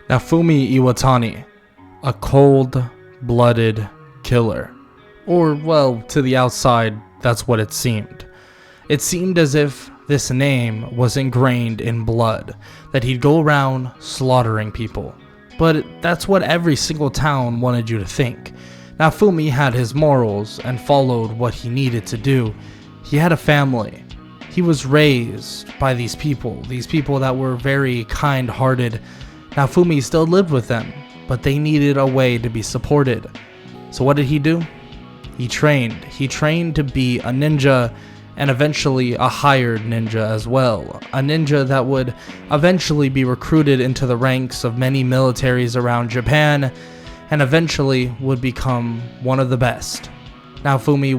Naofumi Iwatani, a cold-blooded killer. Or, well, to the outside, that's what it seemed. It seemed as if this name was ingrained in blood, that he'd go around slaughtering people. But that's what every single town wanted you to think. Naofumi had his morals and followed what he needed to do. He had a family. He was raised by these people that were very kind-hearted. Naofumi still lived with them, but they needed a way to be supported. So what did he do? He trained. He trained to be a ninja, and eventually a hired ninja as well. A ninja that would eventually be recruited into the ranks of many militaries around Japan, and eventually would become one of the best. Naofumi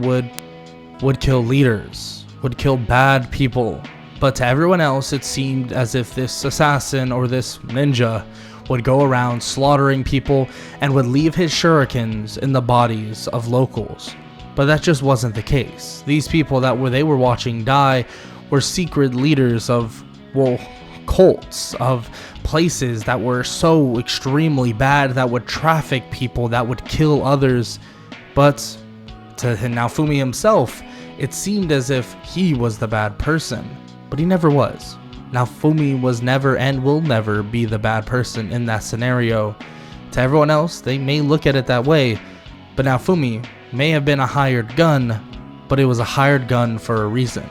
would kill leaders, would kill bad people, but to everyone else it seemed as if this assassin or this ninja would go around slaughtering people and would leave his shurikens in the bodies of locals. But that just wasn't the case. These people that they were watching die were secret leaders of, well, cults, of places that were so extremely bad that would traffic people, that would kill others. But to Naofumi himself, it seemed as if he was the bad person, but he never was. Naofumi was never and will never be the bad person in that scenario. To everyone else, they may look at it that way, but Naofumi may have been a hired gun, but it was a hired gun for a reason.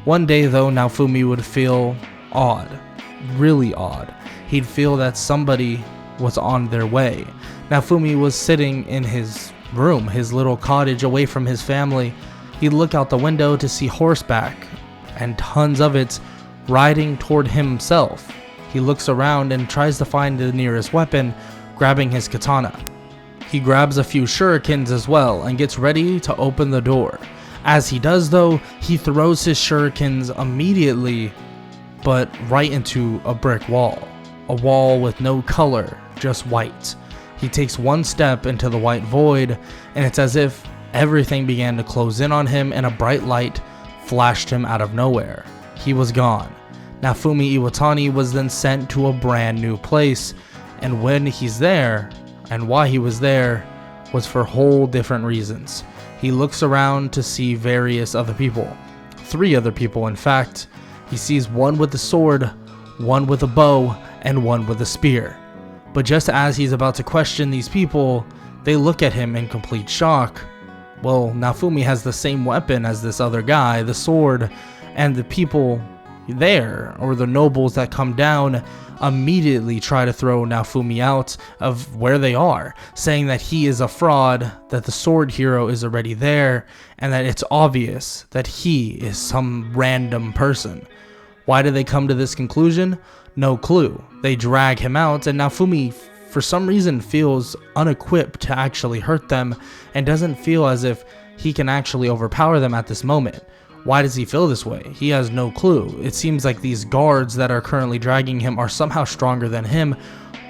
One day though, Naofumi would feel odd, really odd. He'd feel that somebody was on their way. Naofumi was sitting in his room, his little cottage away from his family. He'd look out the window to see horseback, and tons of it riding toward himself. He looks around and tries to find the nearest weapon, grabbing his katana. He grabs a few shurikens as well and gets ready to open the door. As he does though, he throws his shurikens immediately, but right into a brick wall. A wall with no color, just white. He takes one step into the white void, and it's as if everything began to close in on him and a bright light flashed him out of nowhere. He was gone. Naofumi Iwatani was then sent to a brand new place, and when he's there, and why he was there, was for whole different reasons. He looks around to see various other people. 3 other people in fact. He sees one with a sword, one with a bow, and one with a spear. But just as he's about to question these people, they look at him in complete shock. Well, Naofumi has the same weapon as this other guy, the sword, and the people there, or the nobles that come down, immediately try to throw Naofumi out of where they are, saying that he is a fraud, that the sword hero is already there, and that it's obvious that he is some random person. Why do they come to this conclusion? No clue. They drag him out, and Naofumi for some reason feels unequipped to actually hurt them and doesn't feel as if he can actually overpower them at this moment. Why does he feel this way? He has no clue. It seems like these guards that are currently dragging him are somehow stronger than him,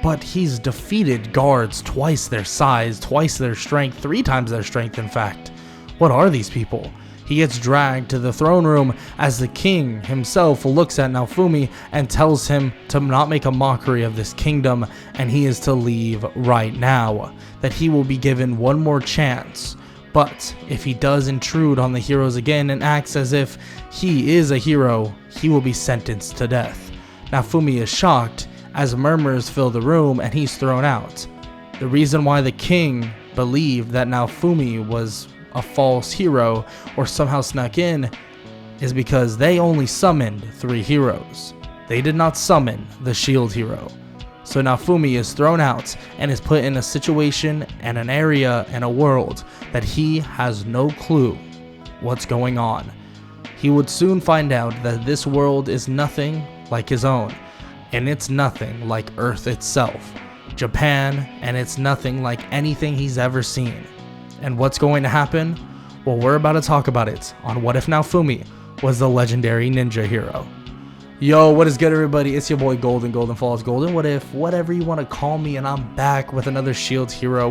but he's defeated guards twice their size, twice their strength, 3 times their strength in fact. What are these people? He gets dragged to the throne room as the king himself looks at Naofumi and tells him to not make a mockery of this kingdom, and he is to leave right now, that he will be given one more chance. But if he does intrude on the heroes again and acts as if he is a hero, he will be sentenced to death. Naofumi is shocked as murmurs fill the room and he's thrown out. The reason why the king believed that Naofumi was a false hero or somehow snuck in is because they only summoned 3 heroes. They did not summon the shield hero. So Naofumi is thrown out and is put in a situation and an area and a world that he has no clue what's going on. He would soon find out that this world is nothing like his own, and it's nothing like Earth itself, Japan, and it's nothing like anything he's ever seen. And what's going to happen? Well, we're about to talk about it on What If Naofumi Was the Legendary Ninja Hero. Yo, what is good everybody? It's your boy Golden Falls Golden. What if, whatever you want to call me, and I'm back with another Shield Hero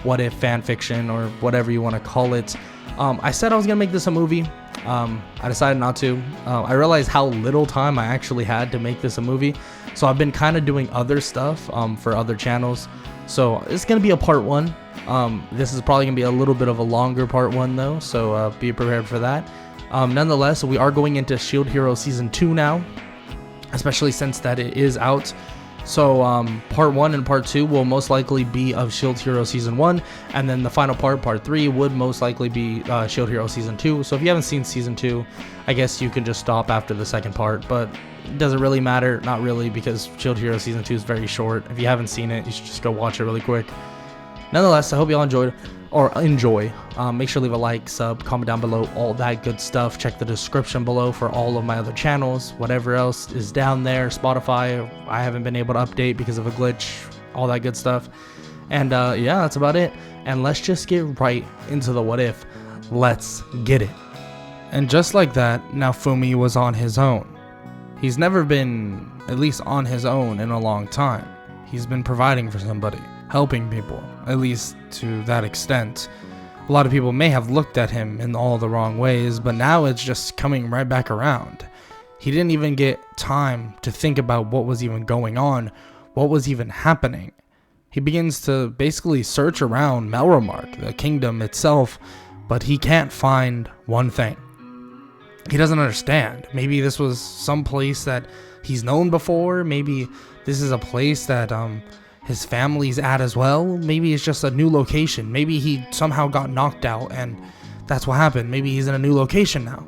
What If fanfiction or whatever you want to call it. I said I was going to make this a movie. I decided not to. I realized how little time I actually had to make this a movie, so I've been kind of doing other stuff for other channels. So it's gonna be a part 1. This is probably gonna be a little bit of a longer part 1 though, so be prepared for that. Nonetheless, we are going into Shield Hero Season 2 now, especially since that it is out. So part 1 and part 2 will most likely be of Shield Hero Season 1, and then the final part 3, would most likely be Shield Hero Season 2. So if you haven't seen Season 2, I guess you can just stop after the second part, but it doesn't really matter, not really, because Shield Hero Season 2 is very short. If you haven't seen it, you should just go watch it really quick. Nonetheless, I hope y'all enjoy. Make sure to leave a like, sub, comment down below, all that good stuff. Check the description below for all of my other channels, whatever else is down there. Spotify, I haven't been able to update because of a glitch, all that good stuff. And yeah, that's about it. And let's just get right into the what if. Let's get it. And just like that, Naofumi was on his own. He's never been, at least on his own, in a long time. He's been providing for somebody, helping people, at least to that extent. A lot of people may have looked at him in all the wrong ways, but now it's just coming right back around. He didn't even get time to think about what was even going on, what was even happening. He begins to basically search around Melromark, the kingdom itself, but he can't find one thing. He doesn't understand. Maybe this was some place that he's known before. Maybe this is a place that his family's at as well. Maybe it's just a new location. Maybe he somehow got knocked out and that's what happened. Maybe he's in a new location now.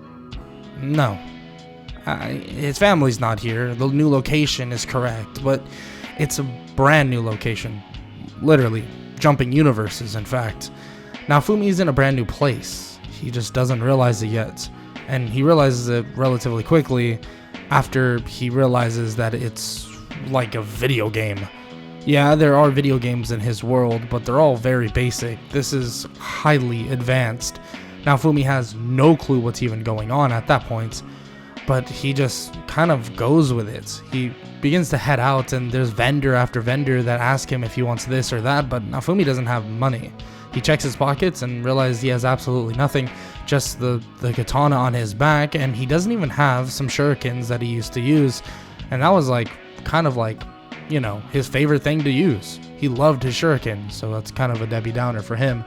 No. His family's not here. The new location is correct, but it's a brand new location. Literally. Jumping universes, in fact. Naofumi's in a brand new place. He just doesn't realize it yet. And he realizes it relatively quickly after he realizes that it's like a video game. Yeah, there are video games in his world, but they're all very basic. This is highly advanced. Naofumi has no clue what's even going on at that point, but he just kind of goes with it. He begins to head out, and there's vendor after vendor that ask him if he wants this or that, but Naofumi doesn't have money. He checks his pockets and realizes he has absolutely nothing, just the katana on his back, and he doesn't even have some shurikens that he used to use, and that was like, kind of like, you know, his favorite thing to use. He loved his shuriken, so that's kind of a Debbie Downer for him.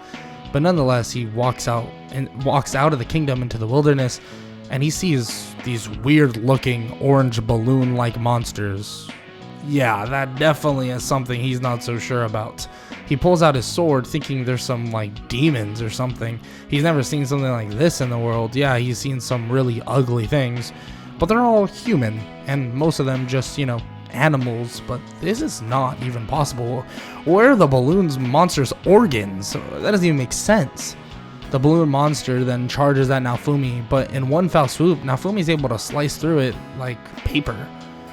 But nonetheless, he walks out of the kingdom into the wilderness, and he sees these weird-looking orange balloon-like monsters. Yeah, that definitely is something he's not so sure about. He pulls out his sword thinking there's some like demons or something. He's never seen something like this in the world. Yeah, he's seen some really ugly things, but they're all human, and most of them just, you know, animals. But this is not even possible. Where are the balloon's monster's organs? That doesn't even make sense. The balloon monster then charges at Naofumi, but in one foul swoop, Naofumi is able to slice through it like paper.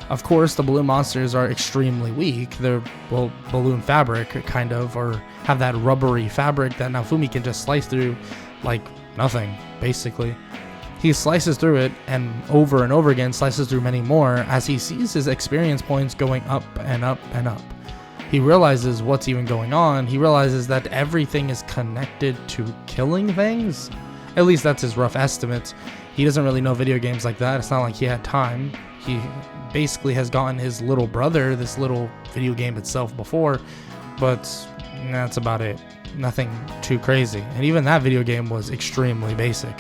Of course, the balloon monsters are extremely weak. They're, well, balloon fabric, kind of, or have that rubbery fabric that Naofumi can just slice through like nothing, basically. He slices through it, and over again slices through many more as he sees his experience points going up and up and up. He realizes what's even going on. He realizes that everything is connected to killing things. At least that's his rough estimate. He doesn't really know video games like that. It's not like he had time. He basically has gotten his little brother this little video game itself before, but that's about it. Nothing too crazy. And even that video game was extremely basic.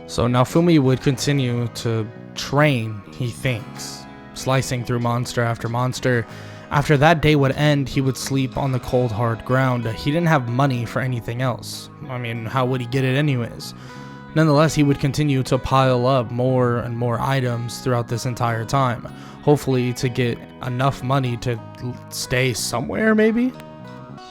So Naofumi would continue to train, he thinks, slicing through monster after monster. After that day would end, he would sleep on the cold, hard ground. He didn't have money for anything else. I mean, how would he get it anyways? Nonetheless, he would continue to pile up more and more items throughout this entire time, hopefully to get enough money to stay somewhere, maybe?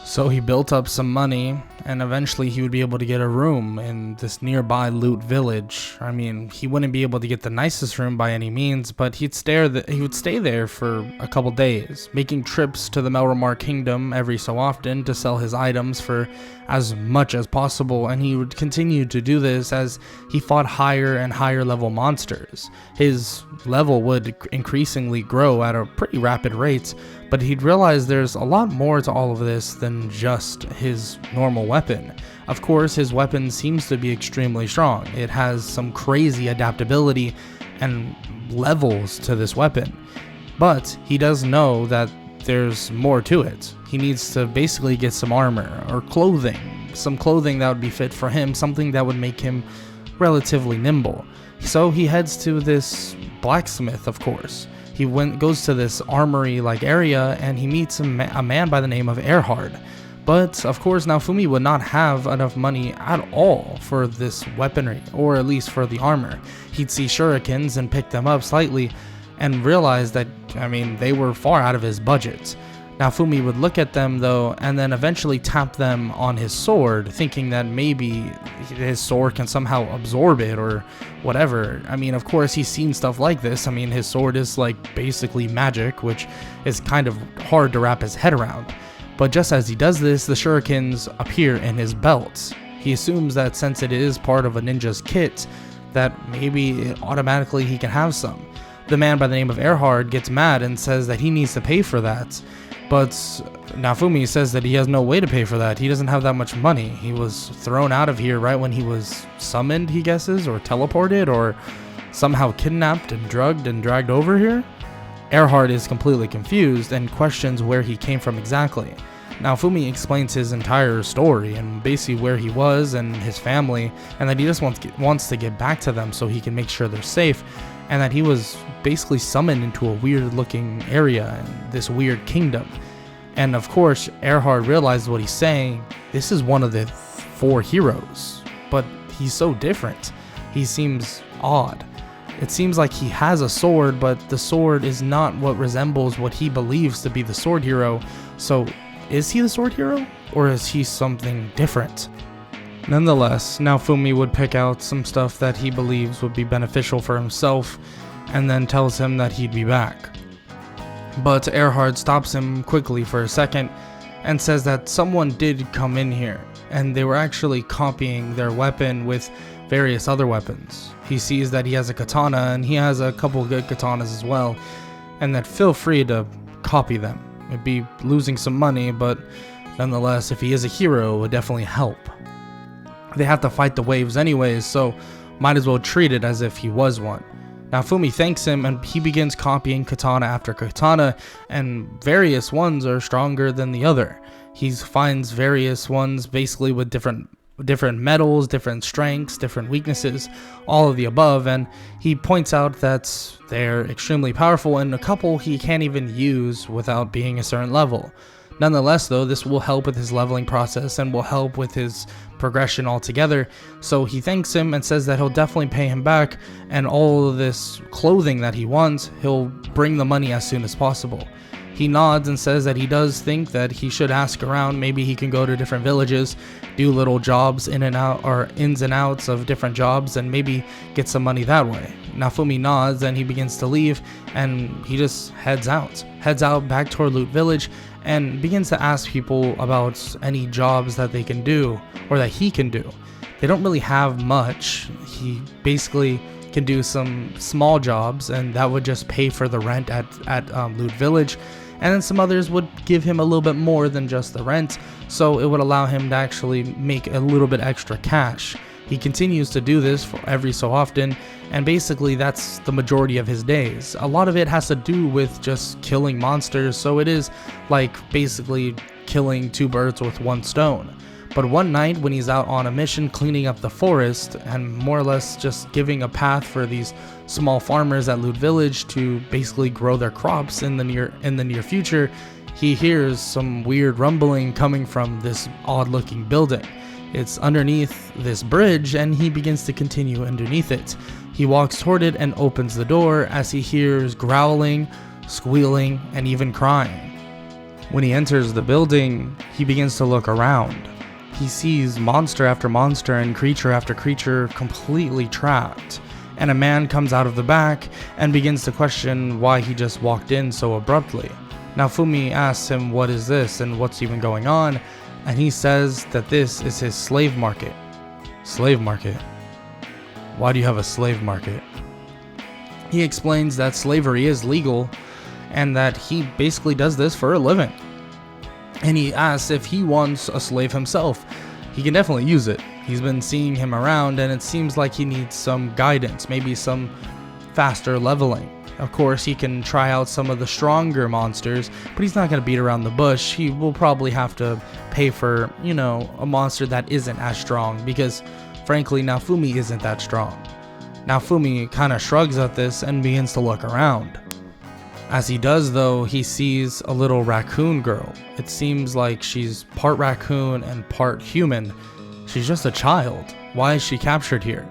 So he built up some money, and eventually he would be able to get a room in this nearby loot village. I mean, he wouldn't be able to get the nicest room by any means, but he would stay there for a couple days, making trips to the Melromark kingdom every so often to sell his items for as much as possible, and he would continue to do this as he fought higher and higher level monsters. His level would increasingly grow at a pretty rapid rate, But he'd realize there's a lot more to all of this than just his normal weapon. Of course, his weapon seems to be extremely strong. It has some crazy adaptability and levels to this weapon. But he does know that there's more to it. He needs to basically get some armor or clothing. Some clothing that would be fit for him, something that would make him relatively nimble. So he heads to this blacksmith, of course. He goes to this armory-like area and he meets a man by the name of Erhard. But of course Naofumi would not have enough money at all for this weaponry, or at least for the armor. He'd see shurikens and pick them up slightly and realize that, they were far out of his budget. Naofumi would look at them though, and then eventually tap them on his sword, thinking that maybe his sword can somehow absorb it or whatever. Of course he's seen stuff like this. His sword is like basically magic, which is kind of hard to wrap his head around. But just as he does this, the shurikens appear in his belt. He assumes that since it is part of a ninja's kit, that maybe automatically he can have some. The man by the name of Erhard gets mad and says that he needs to pay for that. But Naofumi says that he has no way to pay for that. He doesn't have that much money. He was thrown out of here right when he was summoned, he guesses, or teleported, or somehow kidnapped and drugged and dragged over here. Erhard is completely confused and questions where he came from exactly. Naofumi explains his entire story and basically where he was and his family, and that he just wants to get back to them so he can make sure they're safe, and that he was basically summoned into a weird looking area in this weird kingdom. And of course, Erhard realizes what he's saying. This is one of the 4 heroes, but he's so different. He seems odd. It seems like he has a sword, but the sword is not what resembles what he believes to be the sword hero. So is he the sword hero, or is he something different? Nonetheless, Naofumi would pick out some stuff that he believes would be beneficial for himself, and then tells him that he'd be back. But Erhard stops him quickly for a second, and says that someone did come in here, and they were actually copying their weapon with various other weapons. He sees that he has a katana, and he has a couple good katanas as well, and that feel free to copy them. It'd be losing some money, but nonetheless, if he is a hero, it would definitely help. They have to fight the waves anyways, so might as well treat it as if he was one. Naofumi thanks him, and he begins copying katana after katana, and various ones are stronger than the other. He finds various ones basically with different metals, different strengths, different weaknesses, all of the above, and he points out that they're extremely powerful, and a couple he can't even use without being a certain level. Nonetheless though, this will help with his leveling process and will help with his progression altogether, so he thanks him and says that he'll definitely pay him back, and all of this clothing that he wants, he'll bring the money as soon as possible. He nods and says that he does think that he should ask around. Maybe he can go to different villages, do little jobs in and out, or ins and outs of different jobs, and maybe get some money that way. Naofumi nods and he begins to leave, and he just heads out back toward Loot Village, and begins to ask people about any jobs that they can do, or that he can do. They don't really have much. He basically can do some small jobs, and that would just pay for the rent at Loot Village, and then some others would give him a little bit more than just the rent, so it would allow him to actually make a little bit extra cash. He continues to do this for every so often, and basically that's the majority of his days. A lot of it has to do with just killing monsters, so it is like basically killing 2 birds with 1 stone. But one night when he's out on a mission cleaning up the forest and more or less just giving a path for these small farmers at Loot Village to basically grow their crops in the near future, he hears some weird rumbling coming from this odd looking building. It's underneath this bridge, and he begins to continue underneath it. He walks toward it and opens the door as he hears growling, squealing, and even crying. When he enters the building, he begins to look around. He sees monster after monster and creature after creature completely trapped, and a man comes out of the back and begins to question why he just walked in so abruptly. Naofumi asks him what is this and what's even going on, and he says that this is his slave market. Slave market? Why do you have a slave market? He explains that slavery is legal and that he basically does this for a living. And he asks if he wants a slave himself. He can definitely use it. He's been seeing him around, and it seems like he needs some guidance, maybe some faster leveling. Of course, he can try out some of the stronger monsters, but he's not going to beat around the bush. He will probably have to pay for, a monster that isn't as strong, because frankly, Naofumi isn't that strong. Naofumi kind of shrugs at this and begins to look around. As he does, though, he sees a little raccoon girl. It seems like she's part raccoon and part human. She's just a child. Why is she captured here?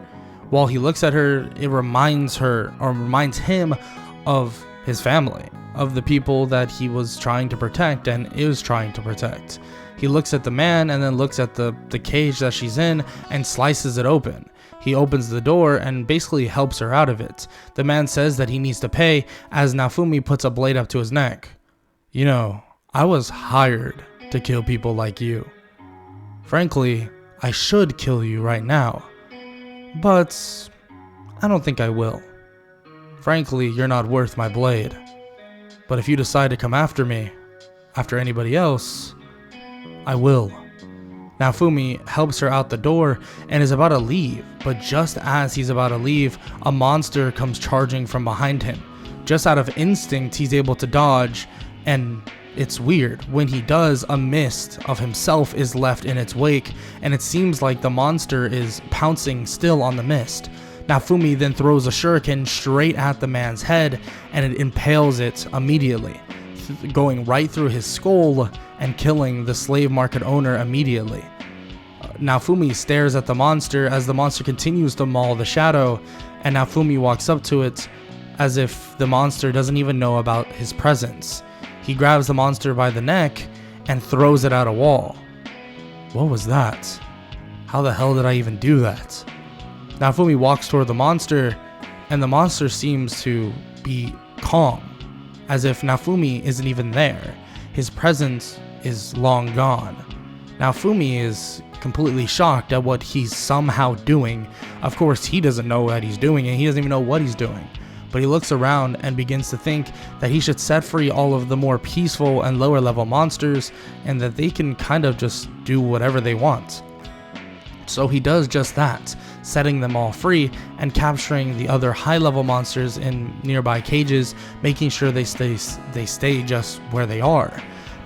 While he looks at her, it reminds him of his family, of the people that he was trying to protect and is trying to protect. He looks at the man and then looks at the cage that she's in and slices it open. He opens the door and basically helps her out of it. The man says that he needs to pay as Naofumi puts a blade up to his neck. I was hired to kill people like you. Frankly, I should kill you right now, but I don't think I will. Frankly, you're not worth my blade. But if you decide to come after me, after anybody else, I will. Naofumi helps her out the door and is about to leave, but just as he's about to leave, a monster comes charging from behind him. Just out of instinct, he's able to dodge, and it's weird. When he does, a mist of himself is left in its wake, and it seems like the monster is pouncing still on the mist. Naofumi then throws a shuriken straight at the man's head, and it impales it immediately, going right through his skull and killing the slave market owner immediately. Naofumi stares at the monster as the monster continues to maul the shadow, and Naofumi walks up to it as if the monster doesn't even know about his presence. He grabs the monster by the neck and throws it at a wall. What was that? How the hell did I even do that? Naofumi walks toward the monster, and the monster seems to be calm, as if Naofumi isn't even there. His presence is long gone. Naofumi is completely shocked at what he's somehow doing. Of course, he doesn't know that he's doing it. He doesn't even know what he's doing. But he looks around and begins to think that he should set free all of the more peaceful and lower level monsters, and that they can kind of just do whatever they want. So he does just that, setting them all free and capturing the other high level monsters in nearby cages, making sure they stay just where they are.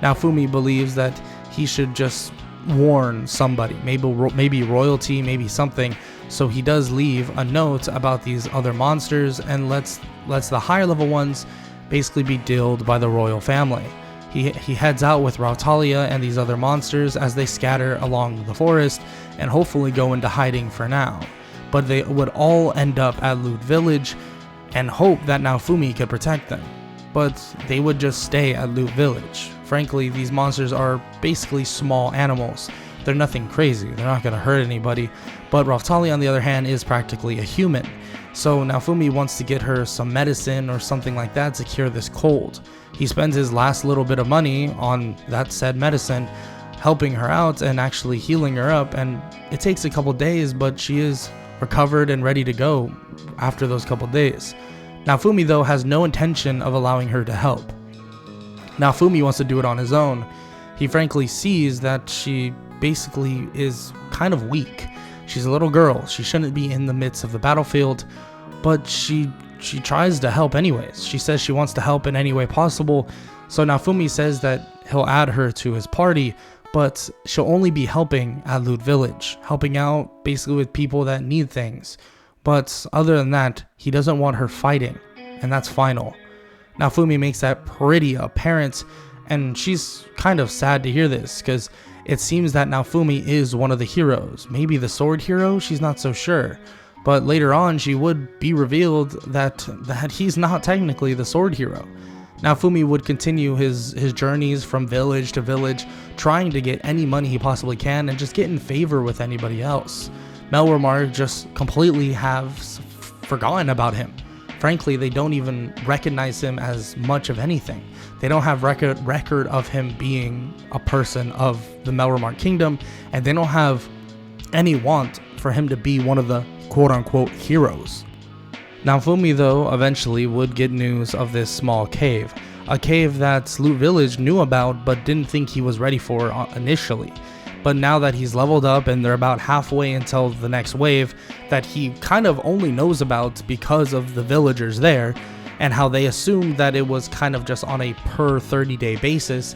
Naofumi believes that he should just warn somebody, maybe royalty, maybe something. So he does leave a note about these other monsters and lets the higher level ones basically be dealt by the royal family. He heads out with Raphtalia and these other monsters as they scatter along the forest and hopefully go into hiding for now. But they would all end up at Loot Village and hope that Naofumi could protect them. But they would just stay at Loot Village. Frankly, these monsters are basically small animals. They're nothing crazy. They're not going to hurt anybody. But Raphtalia, on the other hand, is practically a human. So Naofumi wants to get her some medicine or something like that to cure this cold. He spends his last little bit of money on that said medicine, helping her out and actually healing her up. And it takes a couple days, but she is recovered and ready to go after those couple days. Naofumi, though, has no intention of allowing her to help. Naofumi wants to do it on his own. He frankly sees that she basically is kind of weak. She's a little girl. She shouldn't be in the midst of the battlefield, but she tries to help anyways. She says she wants to help in any way possible. So Naofumi says that he'll add her to his party, but she'll only be helping at Loot Village, helping out basically with people that need things. But other than that, he doesn't want her fighting, and that's final. Naofumi makes that pretty apparent, and she's kind of sad to hear this, because it seems that Naofumi is one of the heroes. Maybe the sword hero? She's not so sure. But later on, she would be revealed that he's not technically the sword hero. Naofumi would continue his journeys from village to village, trying to get any money he possibly can and just get in favor with anybody else. Melromarc just completely have forgotten about him. Frankly, they don't even recognize him as much of anything. They don't have record of him being a person of the Melromarc kingdom, and they don't have any want for him to be one of the quote-unquote heroes. Naofumi, though, eventually would get news of this small cave. a cave that Loot Village knew about but didn't think he was ready for initially. But now that he's leveled up and they're about halfway until the next wave that he kind of only knows about because of the villagers there and how they assumed that it was kind of just on a per 30-day basis,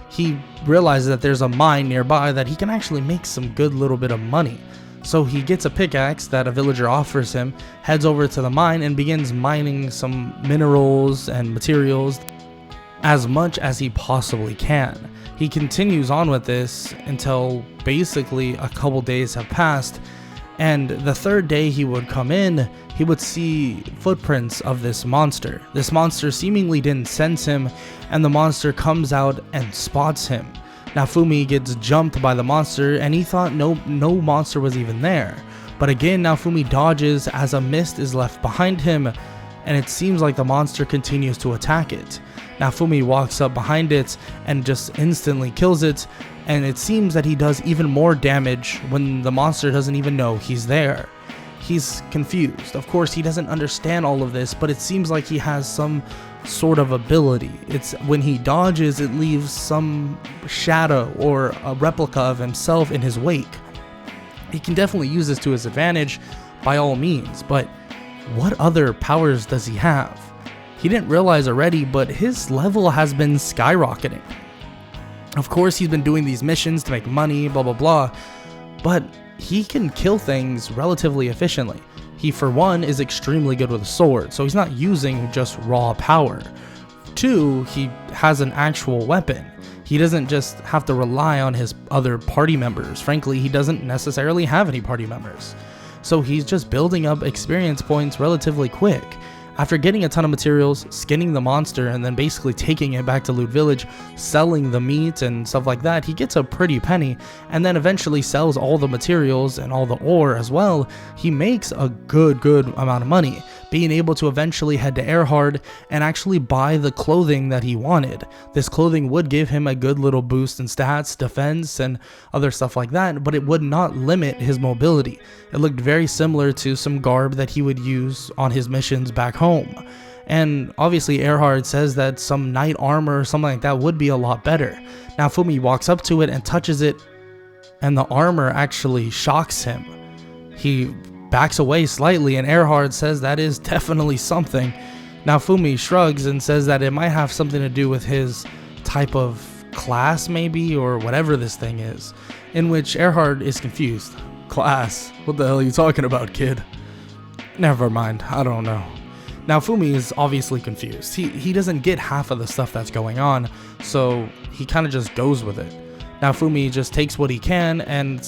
he realizes that there's a mine nearby that he can actually make some good little bit of money. So he gets a pickaxe that a villager offers him, heads over to the mine and begins mining some minerals and materials as much as he possibly can. He continues on with this until basically a couple days have passed, and the third day he would come in, he would see footprints of this monster. This monster seemingly didn't sense him, and the monster comes out and spots him. Naofumi gets jumped by the monster, and he thought no monster was even there. But again, Naofumi dodges as a mist is left behind him, and it seems like the monster continues to attack it. Naofumi walks up behind it and just instantly kills it, and it seems that he does even more damage when the monster doesn't even know he's there. He's confused. Of course, he doesn't understand all of this, but it seems like he has some sort of ability. It's when he dodges, it leaves some shadow or a replica of himself in his wake. He can definitely use this to his advantage by all means, but what other powers does he have? He didn't realize already, but his level has been skyrocketing. Of course, he's been doing these missions to make money, blah blah blah, but he can kill things relatively efficiently. He, for one, is extremely good with a sword, so he's not using just raw power. Two, he has an actual weapon. He doesn't just have to rely on his other party members. Frankly, he doesn't necessarily have any party members. So he's just building up experience points relatively quick. After getting a ton of materials, skinning the monster, and then basically taking it back to Loot Village, selling the meat and stuff like that, he gets a pretty penny, and then eventually sells all the materials and all the ore as well. He makes a good amount of money, being able to eventually head to Erhard and actually buy the clothing that he wanted. This clothing would give him a good little boost in stats, defense, and other stuff like that, but it would not limit his mobility. It looked very similar to some garb that he would use on his missions back home. And obviously Erhard says that some knight armor or something like that would be a lot better. Now Fumi walks up to it and touches it, and the armor actually shocks him. He backs away slightly, and Erhard says that is definitely something. Now Fumi shrugs and says that it might have something to do with his type of class maybe, or whatever this thing is, in which Erhard is confused. Class? What the hell are you talking about, kid? Never mind, I don't know. Now Fumi is obviously confused. He doesn't get half of the stuff that's going on, so he kind of just goes with it. Now Fumi just takes what he can and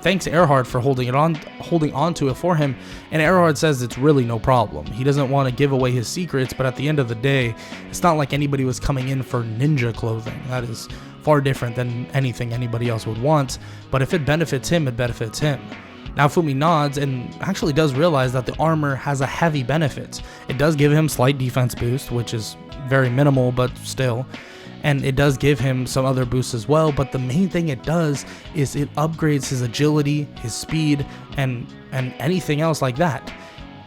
thanks Erhard for holding on to it for him, and Erhard says it's really no problem. He doesn't want to give away his secrets, but at the end of the day, it's not like anybody was coming in for ninja clothing. That is far different than anything anybody else would want, but if it benefits him, it benefits him. Now Fumi nods and actually does realize that the armor has a heavy benefit. It does give him slight defense boost, which is very minimal, but still. And it does give him some other boosts as well, but the main thing it does is it upgrades his agility, his speed, and anything else like that.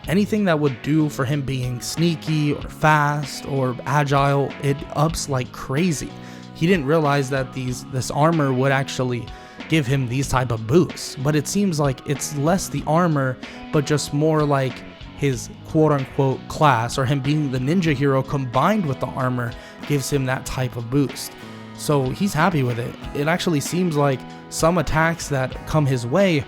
Anything that would do for him being sneaky or fast or agile, it ups like crazy. He didn't realize that this armor would actually give him these type of boosts, but it seems like it's less the armor, but just more like his quote-unquote class, or him being the ninja hero combined with the armor gives him that type of boost. So he's happy with it. It actually seems like some attacks that come his way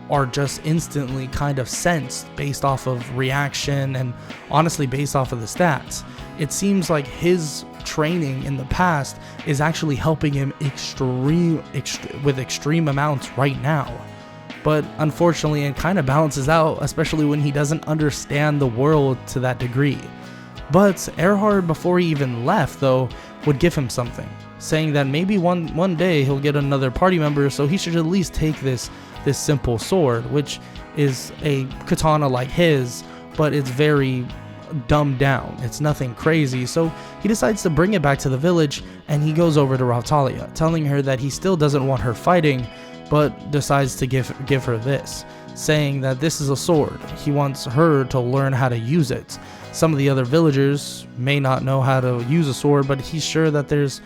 are just instantly kind of sensed based off of reaction and honestly based off of the stats. It seems like his training in the past is actually helping him with extreme amounts right now. But unfortunately, it kind of balances out, especially when he doesn't understand the world to that degree. But Erhard, before he even left though, would give him something, saying that maybe one day he'll get another party member, so he should at least take this simple sword, which is a katana like his, but it's very dumbed down. It's nothing crazy, so he decides to bring it back to the village, and he goes over to Raphtalia, telling her that he still doesn't want her fighting, but decides to give her this, saying that this is a sword. He wants her to learn how to use it. Some of the other villagers may not know how to use a sword, but he's sure that there's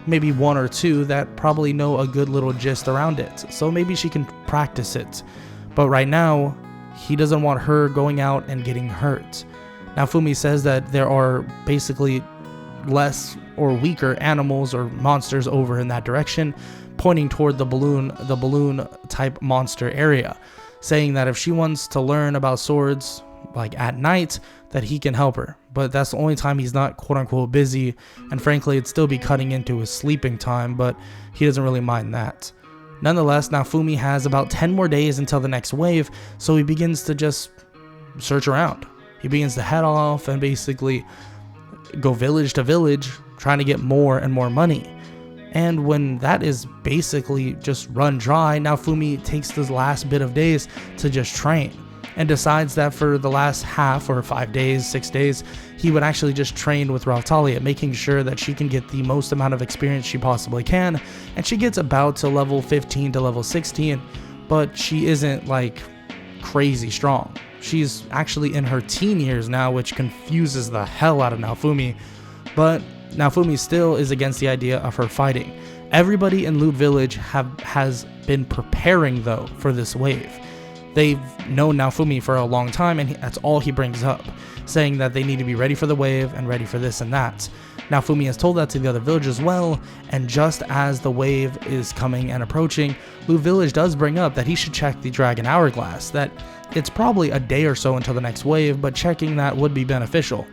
maybe one or two that probably know a good little gist around it, so maybe she can practice it. But right now, he doesn't want her going out and getting hurt. Naofumi says that there are basically less or weaker animals or monsters over in that direction, pointing toward the balloon type monster area, saying that if she wants to learn about swords like at night, that he can help her, but that's the only time he's not quote-unquote busy, and frankly it'd still be cutting into his sleeping time, but he doesn't really mind that. Nonetheless, Naofumi has about 10 more days until the next wave, so he begins to just search around. He begins to head off and basically go village to village trying to get more and more money. And when that is basically just run dry, Naofumi takes this last bit of days to just train, and decides that for the last half or 5 days, 6 days, he would actually just train with Raphtalia, making sure that she can get the most amount of experience she possibly can. And she gets about to level 15 to level 16, but she isn't like crazy strong. She's actually in her teen years now, which confuses the hell out of Naofumi, but Naofumi still is against the idea of her fighting. Everybody in Loot Village has been preparing though for this wave. They've known Naofumi for a long time, and that's all he brings up, saying that they need to be ready for the wave and ready for this and that. Naofumi has told that to the other villagers as well, and just as the wave is coming and approaching, Loot Village does bring up that he should check the Dragon Hourglass, that it's probably a day or so until the next wave, but checking that would be beneficial.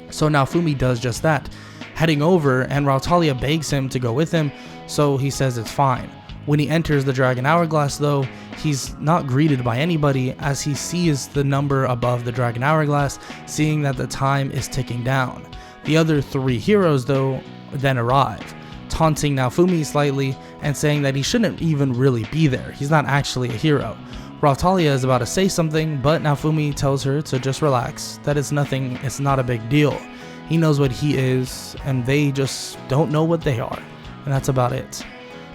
So Naofumi does just that, heading over, and Raphtalia begs him to go with him, so he says it's fine. When he enters the Dragon Hourglass though, he's not greeted by anybody as he sees the number above the Dragon Hourglass, seeing that the time is ticking down. The other 3 heroes though then arrive, taunting Naofumi slightly and saying that he shouldn't even really be there. He's not actually a hero. Raphtalia is about to say something, but Naofumi tells her to just relax, that it's nothing, it's not a big deal. He knows what he is, and they just don't know what they are, and that's about it.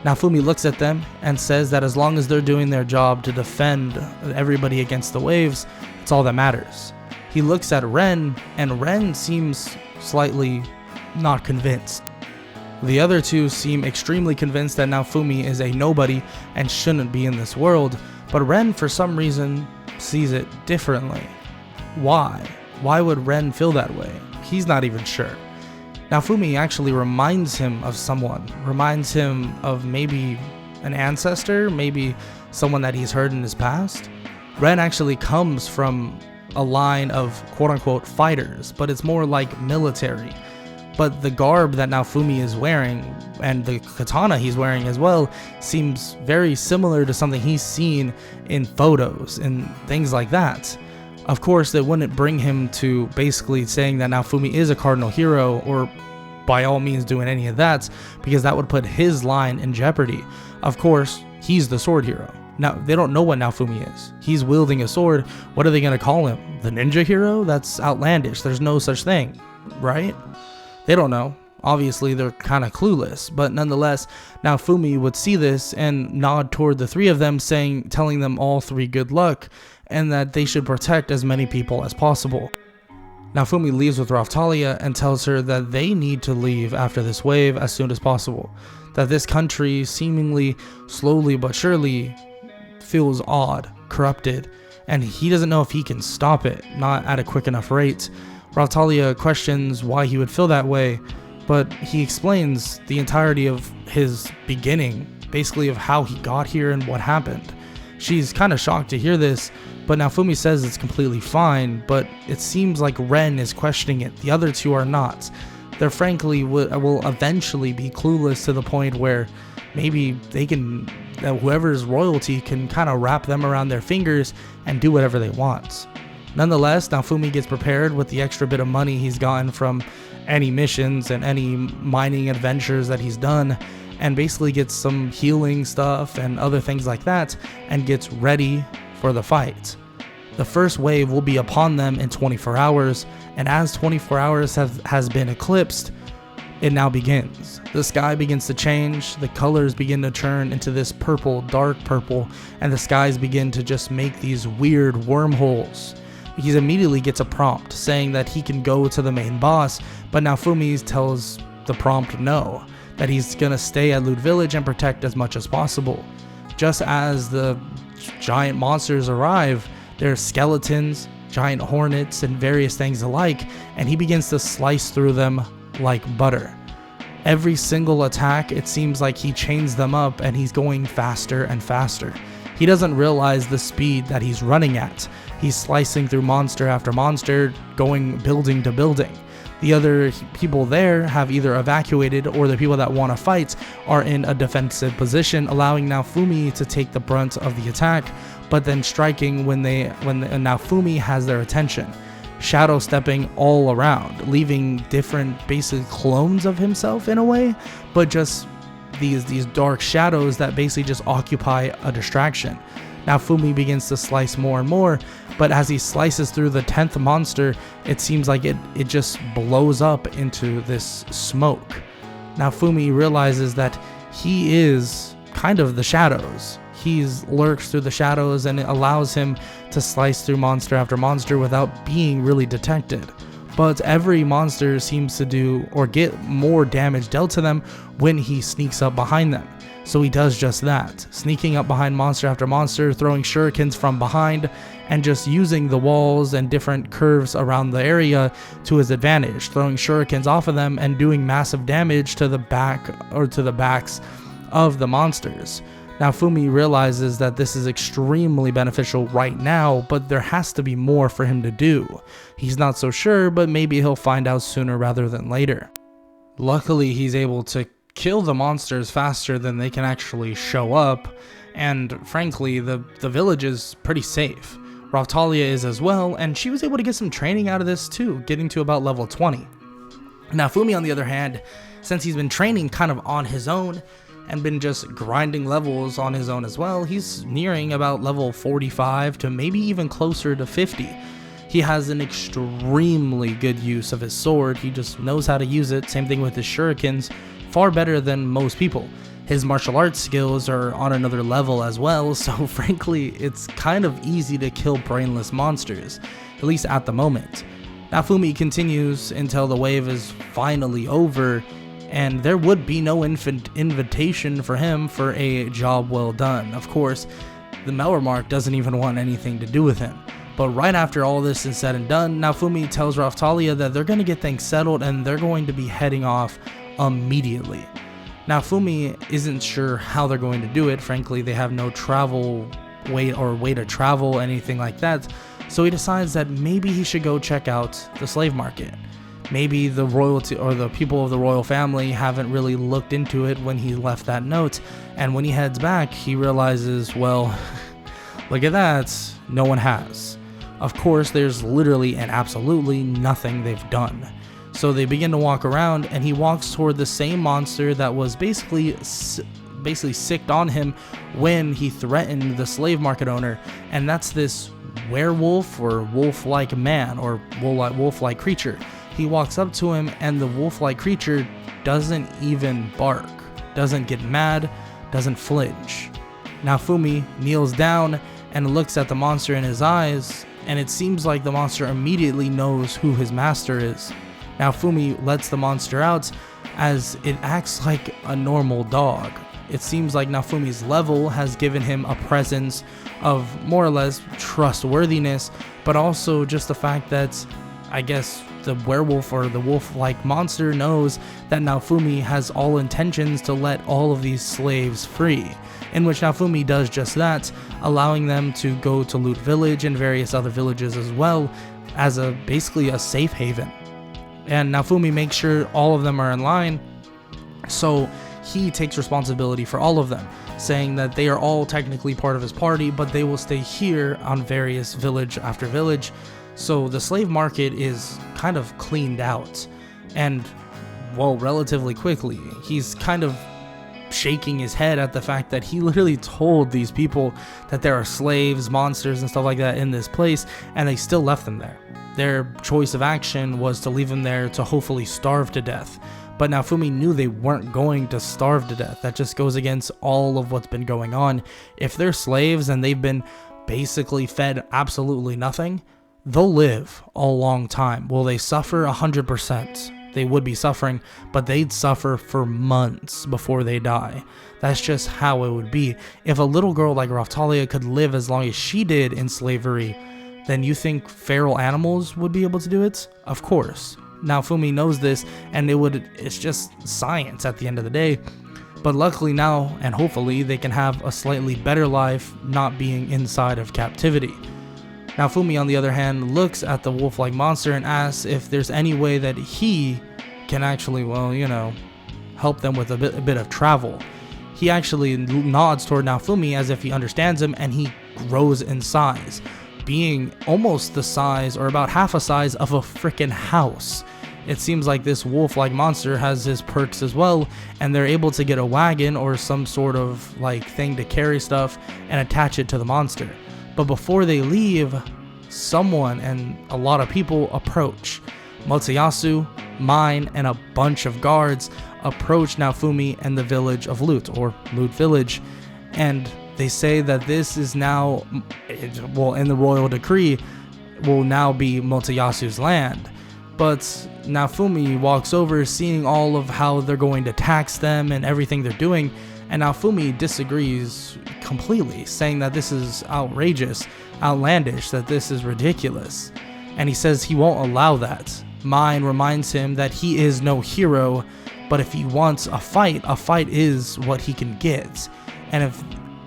Naofumi looks at them and says that as long as they're doing their job to defend everybody against the waves, it's all that matters. He looks at Ren, and Ren seems slightly not convinced. The other 2 seem extremely convinced that Naofumi is a nobody and shouldn't be in this world, but Ren for some reason sees it differently. Why? Why would Ren feel that way? He's not even sure. Naofumi actually reminds him of someone, reminds him of maybe an ancestor, maybe someone that he's heard in his past. Ren actually comes from a line of quote-unquote fighters, but it's more like military. But the garb that Naofumi is wearing, and the katana he's wearing as well, seems very similar to something he's seen in photos and things like that. Of course, that wouldn't bring him to basically saying that Naofumi is a cardinal hero, or by all means doing any of that, because that would put his line in jeopardy. Of course, he's the sword hero. Now, they don't know what Naofumi is. He's wielding a sword. What are they going to call him? The ninja hero? That's outlandish. There's no such thing, right? They don't know. Obviously, they're kind of clueless, but nonetheless, Naofumi would see this and nod toward the 3 of them, telling them all 3 good luck, and that they should protect as many people as possible. Naofumi leaves with Raphtalia and tells her that they need to leave after this wave as soon as possible, that this country seemingly slowly but surely feels odd, corrupted, and he doesn't know if he can stop it, not at a quick enough rate. Raphtalia questions why he would feel that way, but he explains the entirety of his beginning, basically of how he got here and what happened. She's kind of shocked to hear this, but Naofumi says it's completely fine, but it seems like Ren is questioning it. The other 2 are not. They're frankly will eventually be clueless to the point where maybe they can, whoever's royalty can kind of wrap them around their fingers and do whatever they want. Nonetheless, Naofumi gets prepared with the extra bit of money he's gotten from any missions and any mining adventures that he's done, and basically gets some healing stuff and other things like that, and gets ready for the fight. The first wave will be upon them in 24 hours, and as 24 hours has been eclipsed, it now begins. The sky begins to change, the colors begin to turn into this purple, dark purple, and the skies begin to just make these weird wormholes. he immediately gets a prompt saying that he can go to the main boss, but Naofumi tells the prompt no, that he's gonna stay at Loot Village and protect as much as possible. Just as the giant monsters arrive, there's skeletons, giant hornets, and various things alike, and he begins to slice through them like butter. Every single attack, it seems like he chains them up and he's going faster and faster. He doesn't realize the speed that he's running at. He's slicing through monster after monster, going building to building. The other people there have either evacuated, or the people that want to fight are in a defensive position, allowing Naofumi to take the brunt of the attack, but then striking when Naofumi has their attention. Shadow stepping all around, leaving different basic clones of himself in a way, but just these dark shadows that basically just occupy a distraction. Naofumi begins to slice more and more, but as he slices through the 10th monster, it seems like it just blows up into this smoke. Naofumi realizes that he is kind of the shadows. He lurks through the shadows, and it allows him to slice through monster after monster without being really detected. But every monster seems to do or get more damage dealt to them when he sneaks up behind them. So he does just that, sneaking up behind monster after monster, throwing shurikens from behind, and just using the walls and different curves around the area to his advantage, throwing shurikens off of them and doing massive damage to the back or to the backs of the monsters. Naofumi realizes that this is extremely beneficial right now, but there has to be more for him to do. He's not so sure, but maybe he'll find out sooner rather than later. Luckily, he's able to kill the monsters faster than they can actually show up, and frankly, the village is pretty safe. Raphtalia is as well, and she was able to get some training out of this too, getting to about level 20. Naofumi, on the other hand, since he's been training kind of on his own, and been just grinding levels on his own as well, he's nearing about level 45 to maybe even closer to 50. He has an extremely good use of his sword. He just knows how to use it. Same thing with his shurikens, far better than most people. His martial arts skills are on another level as well, so frankly, it's kind of easy to kill brainless monsters, at least at the moment. Naofumi continues until the wave is finally over, and there would be no invitation for him for a job well done. Of course, the Melremark doesn't even want anything to do with him. But right after all this is said and done, Naofumi tells Raphtalia that they're going to get things settled and they're going to be heading off immediately. Naofumi isn't sure how they're going to do it. Frankly, they have no travel way to travel, anything like that. So he decides that maybe he should go check out the slave market. Maybe the royalty or the people of the royal family haven't really looked into it when he left that note, and when he heads back, he realizes, well, look at that, no one has. Of course, there's literally and absolutely nothing they've done. So they begin to walk around, and he walks toward the same monster that was basically sicked on him when he threatened the slave market owner, and that's this werewolf or wolf-like man or wolf-like creature. He walks up to him, and the wolf-like creature doesn't even bark, doesn't get mad, doesn't flinch. Naofumi kneels down and looks at the monster in his eyes, and it seems like the monster immediately knows who his master is. Naofumi lets the monster out as it acts like a normal dog. It seems like Naofumi's level has given him a presence of more or less trustworthiness, but also just the fact that, I guess, the werewolf or the wolf-like monster knows that Naofumi has all intentions to let all of these slaves free, in which Naofumi does just that, allowing them to go to Loot Village and various other villages as well as basically a safe haven. And Naofumi makes sure all of them are in line, so he takes responsibility for all of them, saying that they are all technically part of his party, but they will stay here on various village after village. So the slave market is kind of cleaned out, and, well, relatively quickly. He's kind of shaking his head at the fact that he literally told these people that there are slaves, monsters, and stuff like that in this place, and they still left them there. Their choice of action was to leave them there to hopefully starve to death. But Naofumi knew they weren't going to starve to death. That just goes against all of what's been going on. If they're slaves and they've been basically fed absolutely nothing, they'll live a long time. Will they suffer? 100%. They would be suffering, but they'd suffer for months before they die. That's just how it would be. If a little girl like Raphtalia could live as long as she did in slavery, then you think feral animals would be able to do it? Of course. Naofumi knows this, and it's just science at the end of the day. But luckily now, and hopefully, they can have a slightly better life not being inside of captivity. Naofumi, on the other hand, looks at the wolf-like monster and asks if there's any way that he can actually, help them with a bit of travel. He actually nods toward Naofumi as if he understands him, and he grows in size, being almost the size, or about half a size, of a freaking house. It seems like this wolf-like monster has his perks as well, and they're able to get a wagon or some sort of thing to carry stuff and attach it to the monster. But before they leave, someone and a lot of people approach. Motoyasu, Mine, and a bunch of guards approach Naofumi and the village of Loot, or Loot Village, and they say that this is now, in the royal decree, will now be Motoyasu's land. But Naofumi walks over, seeing all of how they're going to tax them and everything they're doing, and Naofumi disagrees completely, saying that this is outrageous, outlandish, that this is ridiculous. And he says he won't allow that. Mine reminds him that he is no hero, but if he wants a fight is what he can get. And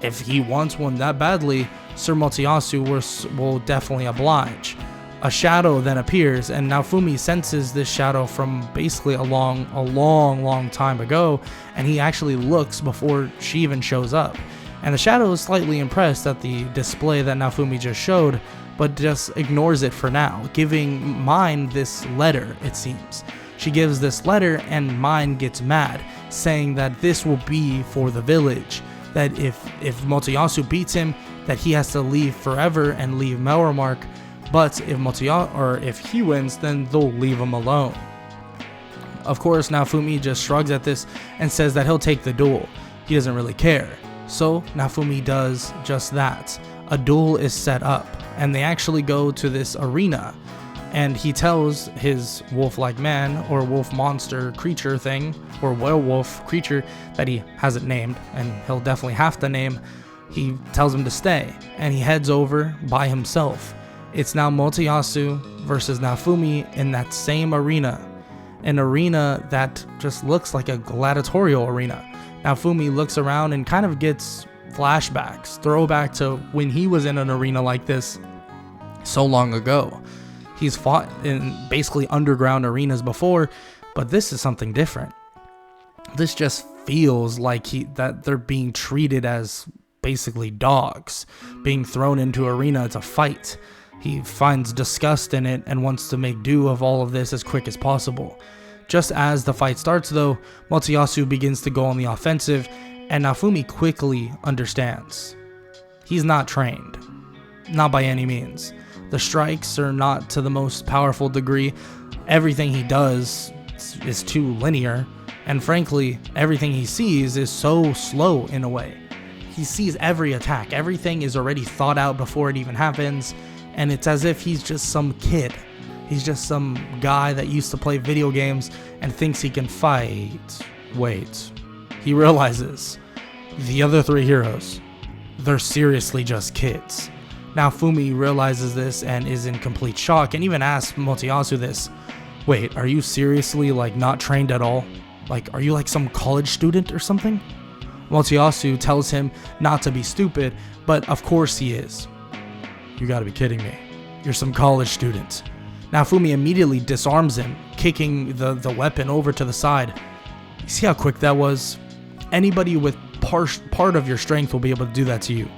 if he wants one that badly, Sir Motoyasu will definitely oblige. A shadow then appears, and Naofumi senses this shadow from basically a long time ago, and he actually looks before she even shows up. And the shadow is slightly impressed at the display that Naofumi just showed, but just ignores it for now, giving Mine this letter, it seems. She gives this letter, and Mine gets mad, saying that this will be for the village, that if Motoyasu beats him, that he has to leave forever and leave Melromark. But if he wins, then they'll leave him alone. Of course, Naofumi just shrugs at this and says that he'll take the duel. He doesn't really care. So Naofumi does just that. A duel is set up, and they actually go to this arena. And he tells his wolf-like man, or wolf monster creature thing, or werewolf creature that he hasn't named, and he'll definitely have to name. He tells him to stay, and he heads over by himself. It's now Motoyasu versus Naofumi in that same arena. An arena that just looks like a gladiatorial arena. Naofumi looks around and kind of gets flashbacks, throwback to when he was in an arena like this so long ago. He's fought in basically underground arenas before, but this is something different. This just feels like that they're being treated as basically dogs, being thrown into arena to fight. He finds disgust in it and wants to make do of all of this as quick as possible. Just as the fight starts though, Motoyasu begins to go on the offensive, and Naofumi quickly understands. He's not trained. Not by any means. The strikes are not to the most powerful degree. Everything he does is too linear, and frankly, everything he sees is so slow in a way. He sees every attack. Everything is already thought out before it even happens. And it's as if he's just some kid. He's just some guy that used to play video games and thinks he can fight. Wait. He realizes the other three heroes, they're seriously just kids. Naofumi realizes this and is in complete shock, and even asks Motoyasu this. Wait, are you seriously not trained at all? Are you some college student or something? Motoyasu tells him not to be stupid, but of course he is. You gotta be kidding me. You're some college student. Naofumi immediately disarms him, kicking the weapon over to the side. You see how quick that was? Anybody with part of your strength will be able to do that to you.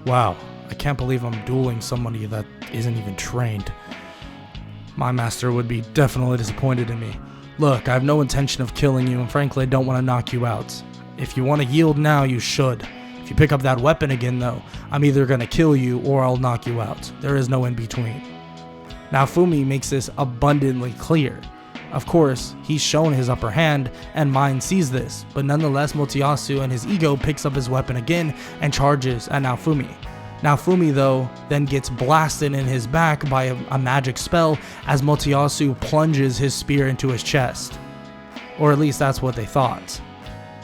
Wow, I can't believe I'm dueling somebody that isn't even trained. My master would be definitely disappointed in me. Look, I have no intention of killing you, and frankly I don't want to knock you out. If you want to yield now, you should. If you pick up that weapon again though, I'm either going to kill you or I'll knock you out. There is no in between. Naofumi makes this abundantly clear. Of course, he's shown his upper hand, and Mine sees this, but nonetheless Motoyasu and his ego picks up his weapon again and charges at Naofumi. Naofumi, though, then gets blasted in his back by a magic spell as Motoyasu plunges his spear into his chest. Or at least that's what they thought.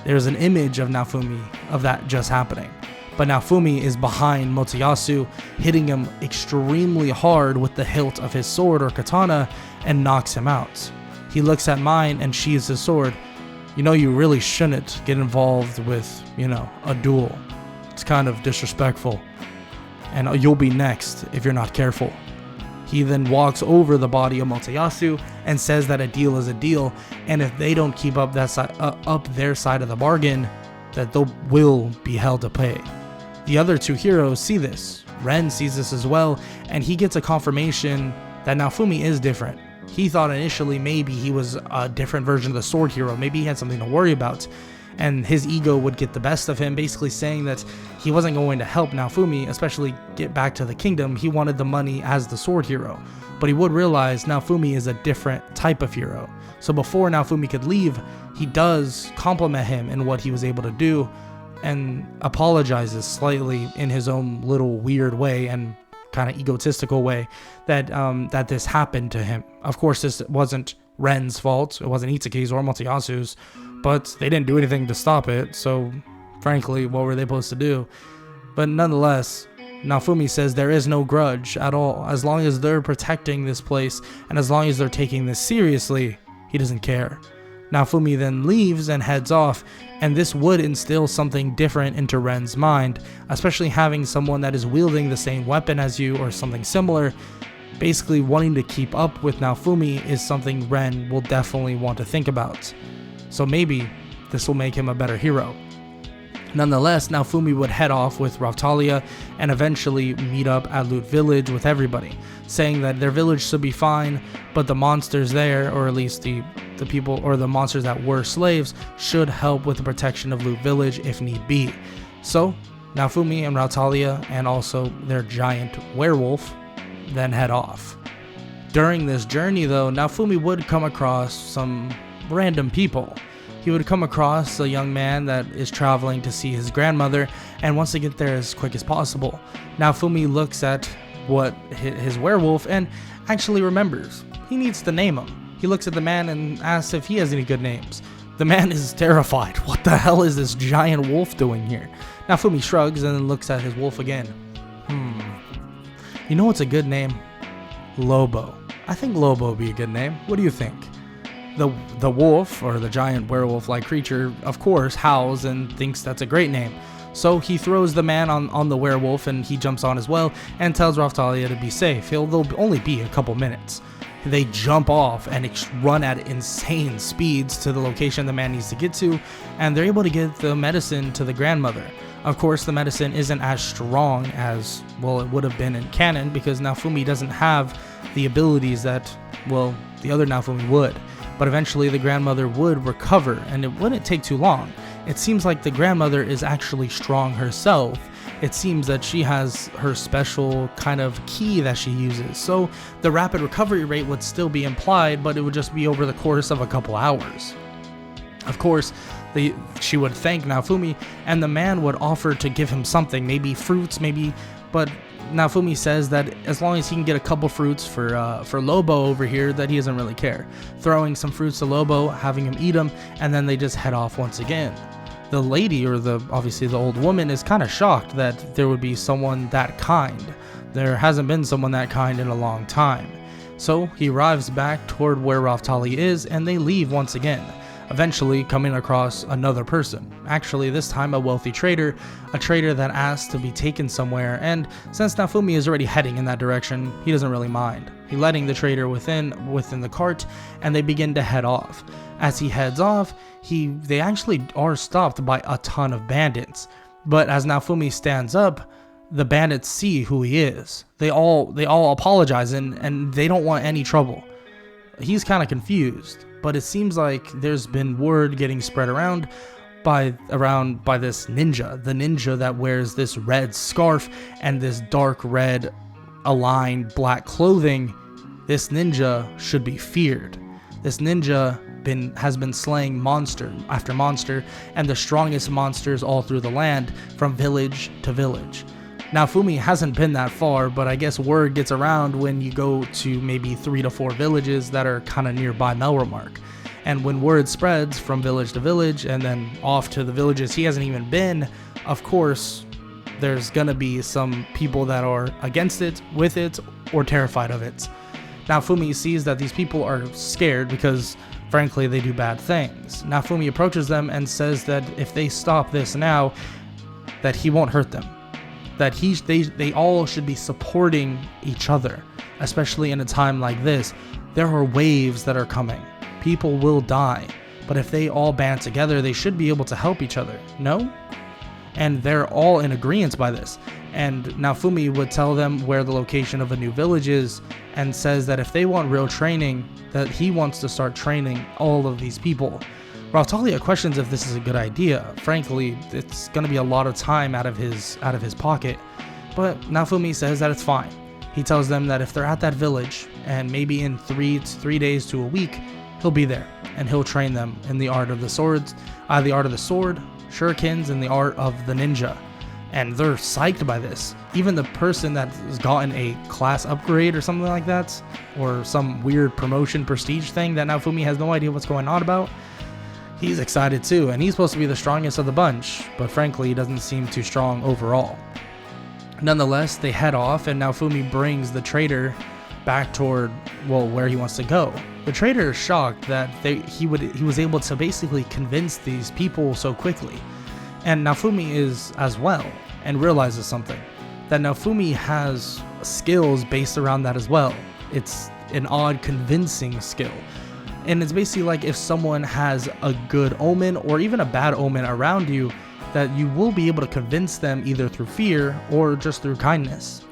There's an image of Naofumi of that just happening. But Naofumi is behind Motoyasu, hitting him extremely hard with the hilt of his sword or katana and knocks him out. He looks at mine and sheathes his sword. You know, you really shouldn't get involved with, a duel. It's kind of disrespectful. And you'll be next if you're not careful. He then walks over the body of Motoyasu and says that a deal is a deal, and if they don't keep up their side of the bargain, that they will be held to pay. The other two heroes see this. Ren sees this as well, and he gets a confirmation that Naofumi is different. He thought initially maybe he was a different version of the sword hero, maybe he had something to worry about, and his ego would get the best of him, basically saying that he wasn't going to help Naofumi, especially get back to the kingdom. He wanted the money as the sword hero, but he would realize Naofumi is a different type of hero. So before Naofumi could leave, he does compliment him in what he was able to do and apologizes slightly in his own little weird way and kind of egotistical way that this happened to him. Of course, this wasn't Ren's fault. It wasn't Itsuki's or Motoyasu's, but they didn't do anything to stop it, so frankly, what were they supposed to do? But nonetheless, Naofumi says there is no grudge at all. As long as they're protecting this place and as long as they're taking this seriously, he doesn't care. Naofumi then leaves and heads off, and this would instill something different into Ren's mind, especially having someone that is wielding the same weapon as you or something similar. Basically wanting to keep up with Naofumi is something Ren will definitely want to think about. So maybe this will make him a better hero. Nonetheless, Naofumi would head off with Raphtalia and eventually meet up at Loot Village with everybody, saying that their village should be fine, but the monsters there, or at least the people or the monsters that were slaves, should help with the protection of Loot Village if need be. So, Naofumi and Raphtalia and also their giant werewolf then head off. During this journey though, Naofumi would come across some random people. He would come across a young man that is traveling to see his grandmother and wants to get there as quick as possible. Naofumi looks at his werewolf and actually remembers he needs to name him. He looks at the man and asks if he has any good names. The man is terrified. What the hell is this giant wolf doing here? Naofumi shrugs and then looks at his wolf again. You know what's a good name? Lobo. I think Lobo would be a good name. What do you think? The wolf, or the giant werewolf-like creature, of course, howls and thinks that's a great name. So he throws the man on the werewolf and he jumps on as well and tells Raphtalia to be safe. They'll only be a couple minutes. They jump off and run at insane speeds to the location the man needs to get to, and they're able to get the medicine to the grandmother. Of course, the medicine isn't as strong as, well, it would have been in canon, because Naofumi doesn't have the abilities that, well, the other Naofumi would. But eventually the grandmother would recover, and it wouldn't take too long. It seems like the grandmother is actually strong herself. It seems that she has her special kind of key that she uses. So the rapid recovery rate would still be implied, but it would just be over the course of a couple hours. Of course, she would thank Naofumi, and the man would offer to give him something, maybe fruits, but Naofumi says that as long as he can get a couple fruits for Lobo over here, that he doesn't really care. Throwing some fruits to Lobo, having him eat them, and then they just head off once again. The lady, or obviously the old woman, is kind of shocked that there would be someone that kind. There hasn't been someone that kind in a long time. So he arrives back toward where Raphtalia is, and they leave once again, eventually coming across another person. Actually, this time a wealthy trader, a trader that asks to be taken somewhere, and since Naofumi is already heading in that direction, he doesn't really mind. He's letting the trader within the cart, and they begin to head off. As he heads off, they actually are stopped by a ton of bandits. But as Naofumi stands up, the bandits see who he is. They all apologize and they don't want any trouble. He's kind of confused, but it seems like there's been word getting spread around by this ninja, the ninja that wears this red scarf and this dark red aligned black clothing. This ninja should be feared. This ninja has been slaying monster after monster, and the strongest monsters all through the land, from village to village. Naofumi hasn't been that far, but I guess word gets around when you go to maybe 3 to 4 villages that are kind of nearby Melromark. And when word spreads from village to village and then off to the villages he hasn't even been, of course, there's gonna be some people that are against it, with it, or terrified of it. Naofumi sees that these people are scared because, frankly, they do bad things. Naofumi approaches them and says that if they stop this now, that he won't hurt them. That they all should be supporting each other, especially in a time like this. There are waves that are coming. People will die, but if they all band together, they should be able to help each other, no? And they're all in agreement by this. And Naofumi would tell them where the location of a new village is and says that if they want real training, that he wants to start training all of these people. Raphtalia questions if this is a good idea. Frankly, it's going to be a lot of time out of his pocket, but Naofumi says that it's fine. He tells them that if they're at that village, and maybe in 3 days to a week, he'll be there, and he'll train them in the art of the sword, shurikens, and the art of the ninja. And they're psyched by this. Even the person that has gotten a class upgrade or something like that, or some weird promotion prestige thing that Naofumi has no idea what's going on about, he's excited too, and he's supposed to be the strongest of the bunch, but frankly he doesn't seem too strong overall. Nonetheless, they head off, and Naofumi brings the trader back toward, well, where he wants to go. The trader is shocked that he was able to basically convince these people so quickly. And Naofumi is as well, and realizes something. That Naofumi has skills based around that as well. It's an odd convincing skill. And it's basically like if someone has a good omen or even a bad omen around you, that you will be able to convince them either through fear or just through kindness.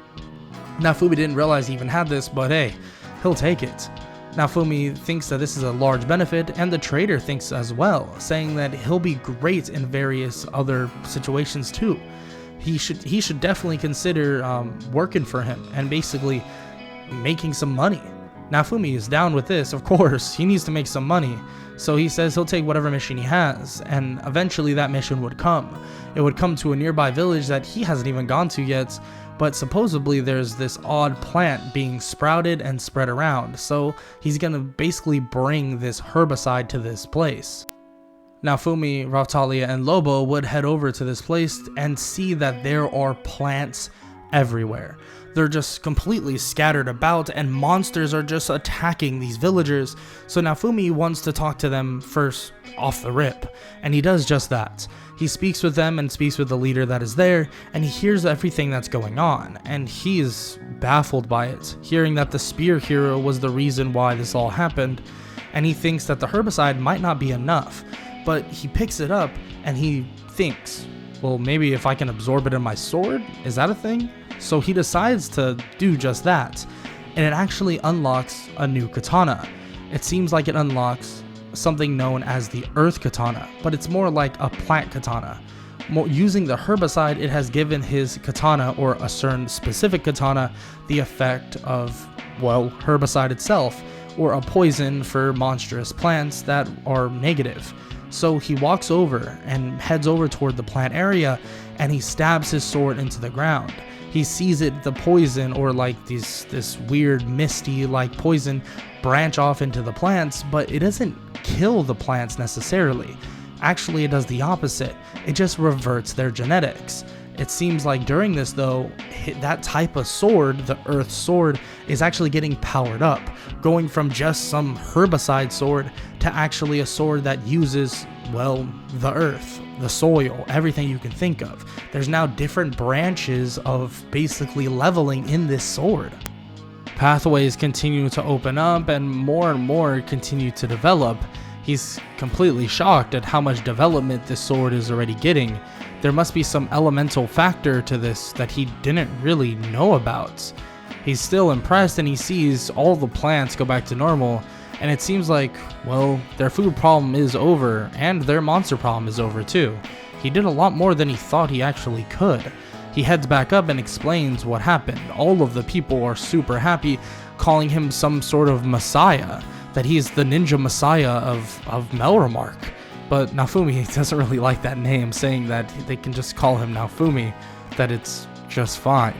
Naofumi didn't realize he even had this, but hey, he'll take it. Naofumi thinks that this is a large benefit, and the trader thinks as well, saying that he'll be great in various other situations too. He should definitely consider working for him and basically making some money. Naofumi is down with this, of course. He needs to make some money, so he says he'll take whatever mission he has, and eventually that mission would come. It would come to a nearby village that he hasn't even gone to yet, but supposedly there's this odd plant being sprouted and spread around, so he's gonna basically bring this herbicide to this place. Naofumi, Raphtalia, and Lobo would head over to this place and see that there are plants everywhere. They're just completely scattered about, and monsters are just attacking these villagers, so Naofumi wants to talk to them first off the rip, and he does just that. He speaks with them and speaks with the leader that is there, and he hears everything that's going on, and he is baffled by it, hearing that the spear hero was the reason why this all happened, and he thinks that the herbicide might not be enough, but he picks it up and he thinks, well, maybe if I can absorb it in my sword, is that a thing? So he decides to do just that, and it actually unlocks a new katana. It seems like it unlocks something known as the earth katana, but it's more like a plant katana. Using the herbicide, it has given his katana, or a certain specific katana, the effect of, well, herbicide itself, or a poison for monstrous plants that are negative. So he walks over and heads over toward the plant area, and he stabs his sword into the ground. He sees the poison, or like this weird misty like poison, branch off into the plants, but it doesn't kill the plants necessarily. Actually, it does the opposite. It just reverts their genetics. It seems like during this though, that type of sword, the earth sword, is actually getting powered up, going from just some herbicide sword to actually a sword that uses, well, the earth, the soil, everything you can think of. There's now different branches of basically leveling in this sword. Pathways continue to open up, and more continue to develop. He's completely shocked at how much development this sword is already getting. There must be some elemental factor to this that he didn't really know about. He's still impressed, and he sees all the plants go back to normal, and it seems like, well, their food problem is over, and their monster problem is over too. He did a lot more than he thought he actually could. He heads back up and explains what happened. All of the people are super happy, calling him some sort of messiah, that he's the ninja messiah of Melromark. But Naofumi doesn't really like that name, saying that they can just call him Naofumi, that it's just fine.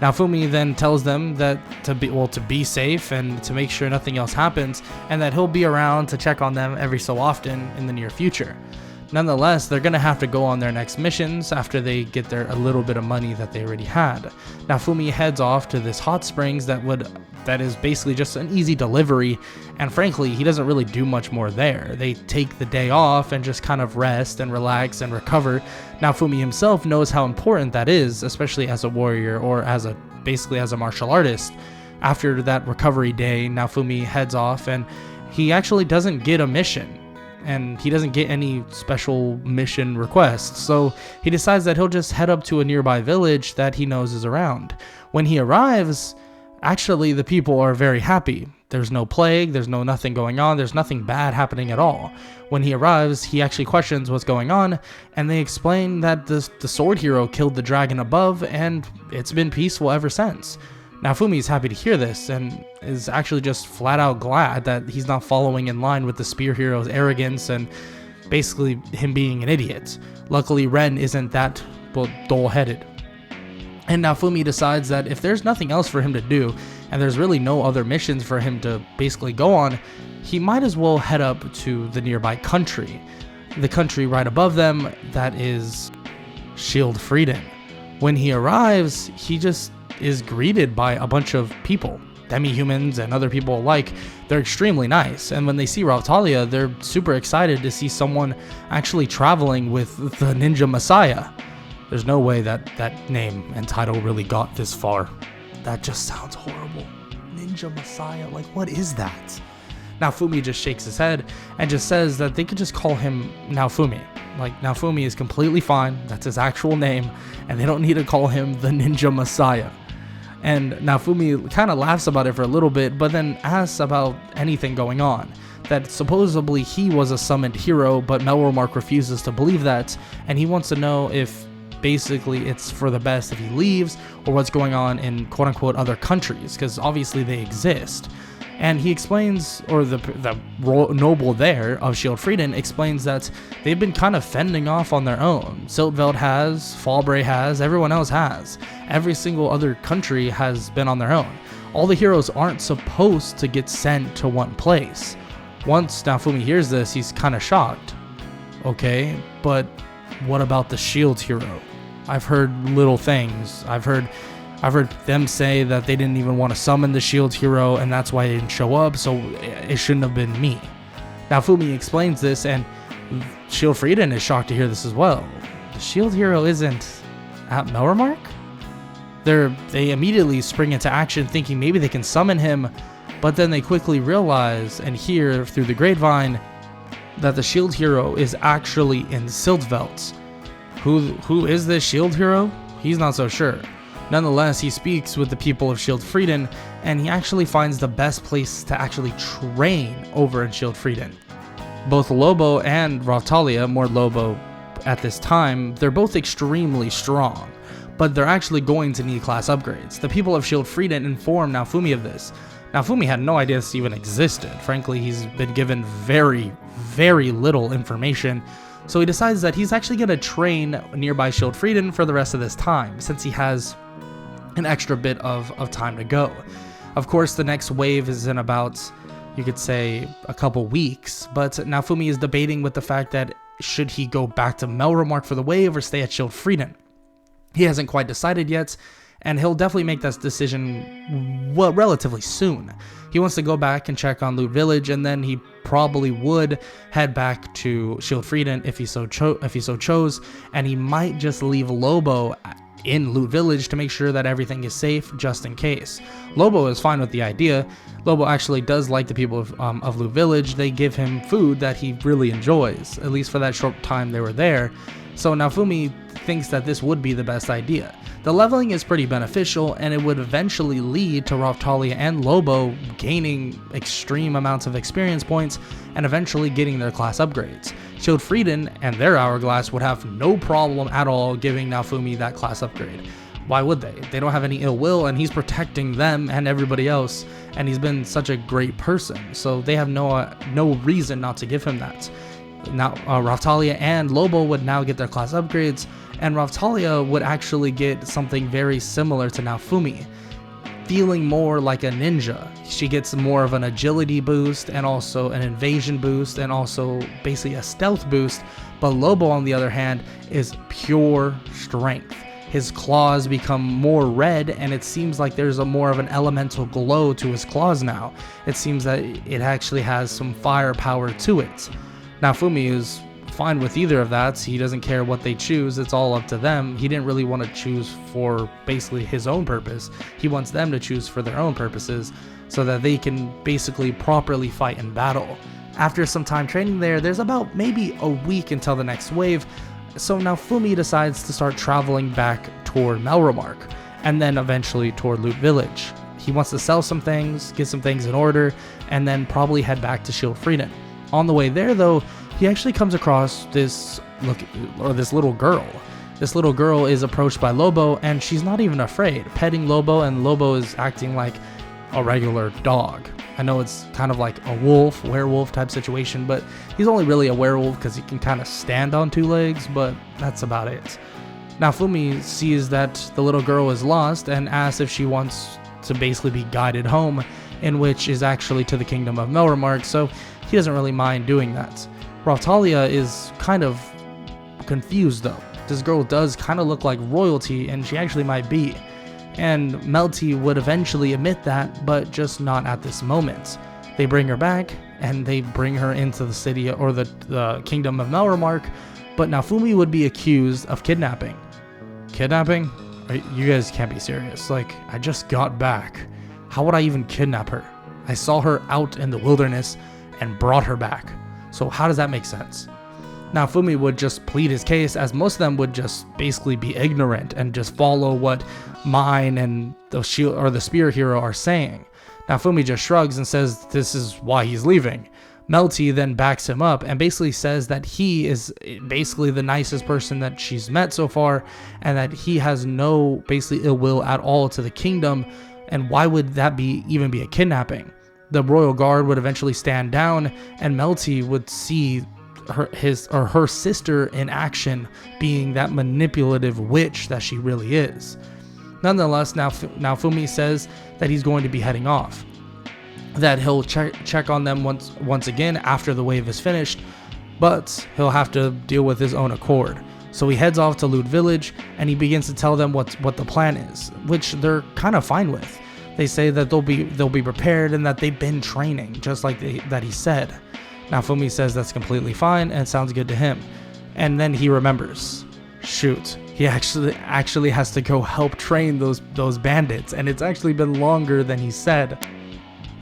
Naofumi then tells them that to be safe and to make sure nothing else happens, and that he'll be around to check on them every so often in the near future. Nonetheless, they're going to have to go on their next missions after they get a little bit of money that they already had. Naofumi heads off to this hot springs that is basically just an easy delivery, and frankly, he doesn't really do much more there. They take the day off and just kind of rest and relax and recover. Naofumi himself knows how important that is, especially as a warrior or basically as a martial artist. After that recovery day, Naofumi heads off, and he actually doesn't get a mission. And he doesn't get any special mission requests, so he decides that he'll just head up to a nearby village that he knows is around. When he arrives, actually the people are very happy. There's no plague, there's nothing going on, there's nothing bad happening at all. When he arrives, he actually questions what's going on, and they explain that the sword hero killed the dragon above, and it's been peaceful ever since. Naofumi is happy to hear this, and is actually just flat out glad that he's not following in line with the spear hero's arrogance and basically him being an idiot. Luckily, Ren isn't that, dull-headed. And Naofumi decides that if there's nothing else for him to do, and there's really no other missions for him to basically go on, he might as well head up to the nearby country. The country right above them, that is Shield Frieden. When he arrives, he just is greeted by a bunch of people, demi-humans and other people alike. They're extremely nice, and when they see Raphtalia, they're super excited to see someone actually traveling with the Ninja Messiah. There's no way that name and title really got this far. That just sounds horrible. Ninja Messiah, like what is that? Naofumi just shakes his head and just says that they could just call him Naofumi. Like, Naofumi is completely fine, that's his actual name, and they don't need to call him the Ninja Messiah. And Naofumi kind of laughs about it for a little bit, but then asks about anything going on. That supposedly he was a summoned hero, but Melromark refuses to believe that, and he wants to know if basically it's for the best if he leaves, or what's going on in quote-unquote other countries, because obviously they exist. And he explains, or the noble there of Shield Frieden explains that they've been kind of fending off on their own. Siltveld has, Fallbray has, everyone else has. Every single other country has been on their own. All the heroes aren't supposed to get sent to one place. Once Naofumi hears this, he's kind of shocked. Okay, but what about the Shield hero? I've heard little things. I've heard them say that they didn't even want to summon the Shield hero, and that's why they didn't show up, so it shouldn't have been me. Naofumi explains this, and Shield Frieden is shocked to hear this as well. The Shield hero isn't at Melromark? They immediately spring into action thinking maybe they can summon him, but then they quickly realize and hear through the grapevine that the Shield hero is actually in Siltveld. Who is this Shield hero? He's not so sure. Nonetheless, he speaks with the people of Shield Frieden, and he actually finds the best place to actually train over in Shield Frieden. Both Lobo and Raphtalia, more Lobo at this time, they're both extremely strong, but they're actually going to need class upgrades. The people of Shield Frieden inform Naofumi of this. Naofumi had no idea this even existed. Frankly, he's been given very, very little information, so he decides that he's actually going to train nearby Shield Frieden for the rest of this time, since he has an extra bit of time to go. Of course, the next wave is in about, you could say, a couple weeks, but Naofumi is debating with the fact that should he go back to Melromark for the wave or stay at Shield Frieden. He hasn't quite decided yet, and he'll definitely make that decision relatively soon. He wants to go back and check on Loot Village, and then he probably would head back to Shield Frieden if he so chose, and he might just leave Lobo in Loot Village to make sure that everything is safe just in case. Lobo is fine with the idea. Lobo actually does like the people of Loot Village. They give him food that he really enjoys, at least for that short time they were there. So Naofumi thinks that this would be the best idea. The leveling is pretty beneficial, and it would eventually lead to Raphtalia and Lobo gaining extreme amounts of experience points and eventually getting their class upgrades. Shield Frieden and their hourglass would have no problem at all giving Naofumi that class upgrade. Why would they? They don't have any ill will, and he's protecting them and everybody else, and he's been such a great person, so they have no reason not to give him that. now Raphtalia and Lobo would now get their class upgrades, and Raphtalia would actually get something very similar to Naofumi, feeling more like a ninja. She gets more of an agility boost and also an invasion boost and also basically a stealth boost. But Lobo, on the other hand, is pure strength. His claws become more red, and it seems like there's a more of an elemental glow to his claws now. It seems that it actually has some firepower to it. Naofumi is fine with either of that. He doesn't care what they choose. It's all up to them. He didn't really want to choose for basically his own purpose. He wants them to choose for their own purposes so that they can basically properly fight in battle. After some time training there's about maybe a week until the next wave. So Naofumi decides to start traveling back toward Melromark and then eventually toward Loot Village. He wants to sell some things, get some things in order, and then probably head back to Shield Freedom. On the way there, though, he actually comes across this little girl. This little girl is approached by Lobo, and she's not even afraid, petting Lobo, and Lobo is acting like a regular dog. I know it's kind of like a werewolf type situation, but he's only really a werewolf because he can kind of stand on two legs, but that's about it. Naofumi sees that the little girl is lost and asks if she wants to basically be guided home, in which is actually to the kingdom of Melromark, so he doesn't really mind doing that. Raphtalia is kind of confused though. This girl does kind of look like royalty, and she actually might be. And Melty would eventually admit that, but just not at this moment. They bring her back, and they bring her into the city or the kingdom of Melromark, but Naofumi would be accused of kidnapping. Kidnapping? You guys can't be serious. Like, I just got back. How would I even kidnap her? I saw her out in the wilderness and brought her back. So how does that make sense? Naofumi would just plead his case, as most of them would just basically be ignorant and just follow what Mine and the shield or the spear hero are saying. Naofumi just shrugs and says this is why he's leaving. Melty then backs him up and basically says that he is basically the nicest person that she's met so far, and that he has no basically ill will at all to the kingdom, and why would that even be a kidnapping? The royal guard would eventually stand down, and Melty would see her sister in action, being that manipulative witch that she really is. Nonetheless, Naofumi says that he's going to be heading off, that he'll check on them once again after the wave is finished, but he'll have to deal with his own accord. So he heads off to Loot Village, and he begins to tell them what the plan is, which they're kind of fine with. They say that they'll be prepared and that they've been training, just like that he said. Naofumi says that's completely fine and sounds good to him. And then he remembers. Shoot, he actually has to go help train those bandits, and it's actually been longer than he said.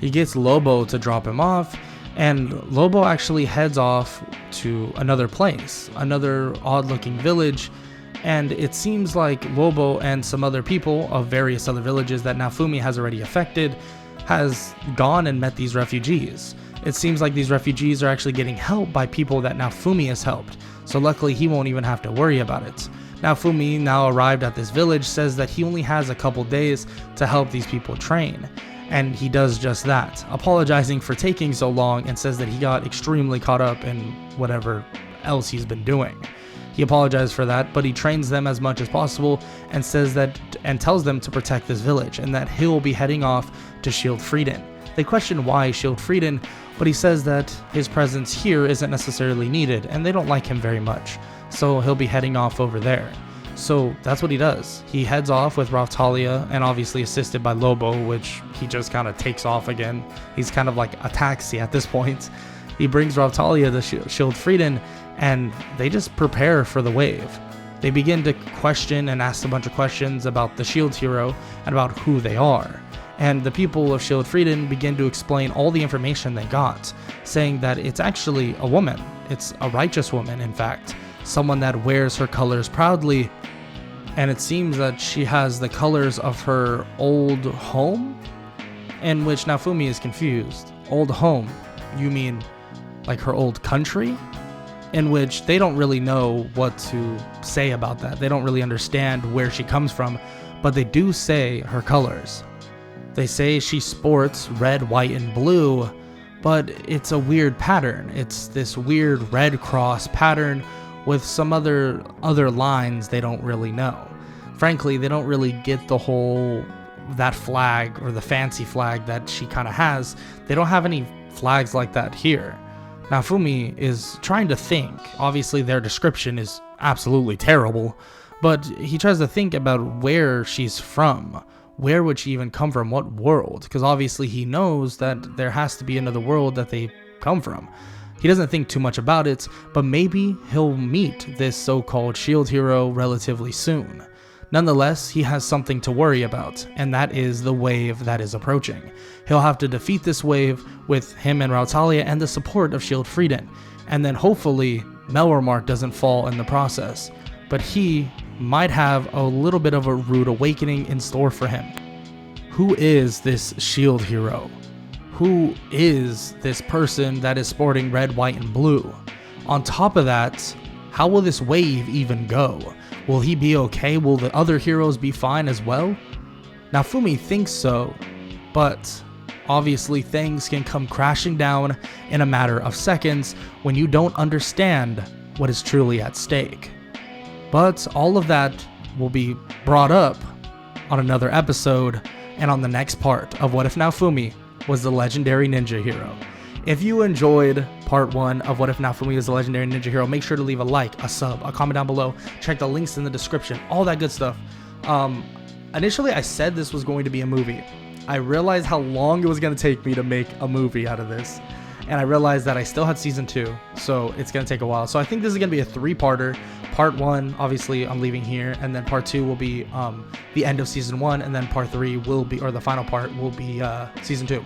He gets Lobo to drop him off, and Lobo actually heads off to another place, another odd-looking village, and it seems like Lobo and some other people of various other villages that Naofumi has already affected has gone and met these refugees. It seems like these refugees are actually getting help by people that Naofumi has helped, so luckily he won't even have to worry about it. Naofumi, now arrived at this village, says that he only has a couple days to help these people train, and he does just that, apologizing for taking so long, and says that he got extremely caught up in whatever else he's been doing. He apologizes for that, but he trains them as much as possible and tells them to protect this village, and that he'll be heading off to Shield Freedom. They question why Shield Freedom, but he says that his presence here isn't necessarily needed, and they don't like him very much, so he'll be heading off over there. So that's what he does. He heads off with Raphtalia, and obviously assisted by Lobo, which he just kind of takes off again. He's kind of like a taxi at this point. He brings Raphtalia to Shield Freedom, and they just prepare for the wave. They begin to question and ask a bunch of questions about the shield hero and about who they are. And the people of Shield Freedom begin to explain all the information they got, saying that it's actually a woman. It's a righteous woman, in fact. Someone that wears her colors proudly. And it seems that she has the colors of her old home? In which Naofumi is confused. Old home? You mean like her old country? In which they don't really know what to say about that. They don't really understand where she comes from, but they do say her colors. They say she sports red, white, and blue, but it's a weird pattern. It's this weird red cross pattern with some other lines they don't really know. Frankly, they don't really get the whole, that flag or the fancy flag that she kind of has. They don't have any flags like that here. Naofumi is trying to think. Obviously, their description is absolutely terrible, but he tries to think about where she's from. Where would she even come from? What world? Because obviously he knows that there has to be another world that they come from. He doesn't think too much about it, but maybe he'll meet this so-called shield hero relatively soon. Nonetheless, he has something to worry about, and that is the wave that is approaching. He'll have to defeat this wave with him and Raphtalia and the support of Shield Frieden, and then hopefully Melromark doesn't fall in the process. But he might have a little bit of a rude awakening in store for him. Who is this shield hero? Who is this person that is sporting red, white, and blue? On top of that, how will this wave even go? Will he be okay? Will the other heroes be fine as well? Naofumi thinks so, but obviously things can come crashing down in a matter of seconds when you don't understand what is truly at stake. But all of that will be brought up on another episode and on the next part of What If Naofumi was the legendary ninja hero. If you enjoyed part 1 of What If Naofumi was the legendary ninja hero, make sure to leave a like, a sub, a comment down below. Check the links in the description, all that good stuff. Initially, I said this was going to be a movie. I realized how long it was going to take me to make a movie out of this. And I realized that I still had season 2, so it's going to take a while. So I think this is going to be a 3-parter. Part 1, obviously, I'm leaving here, and then part 2 will be the end of season 1, and then part 3 will be, or the final part will be season 2.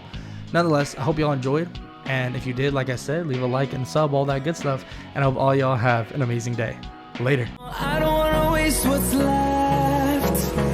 Nonetheless, I hope y'all enjoyed, and if you did, like I said, leave a like and sub, all that good stuff, and I hope all y'all have an amazing day. Later. I don't wanna waste what's left.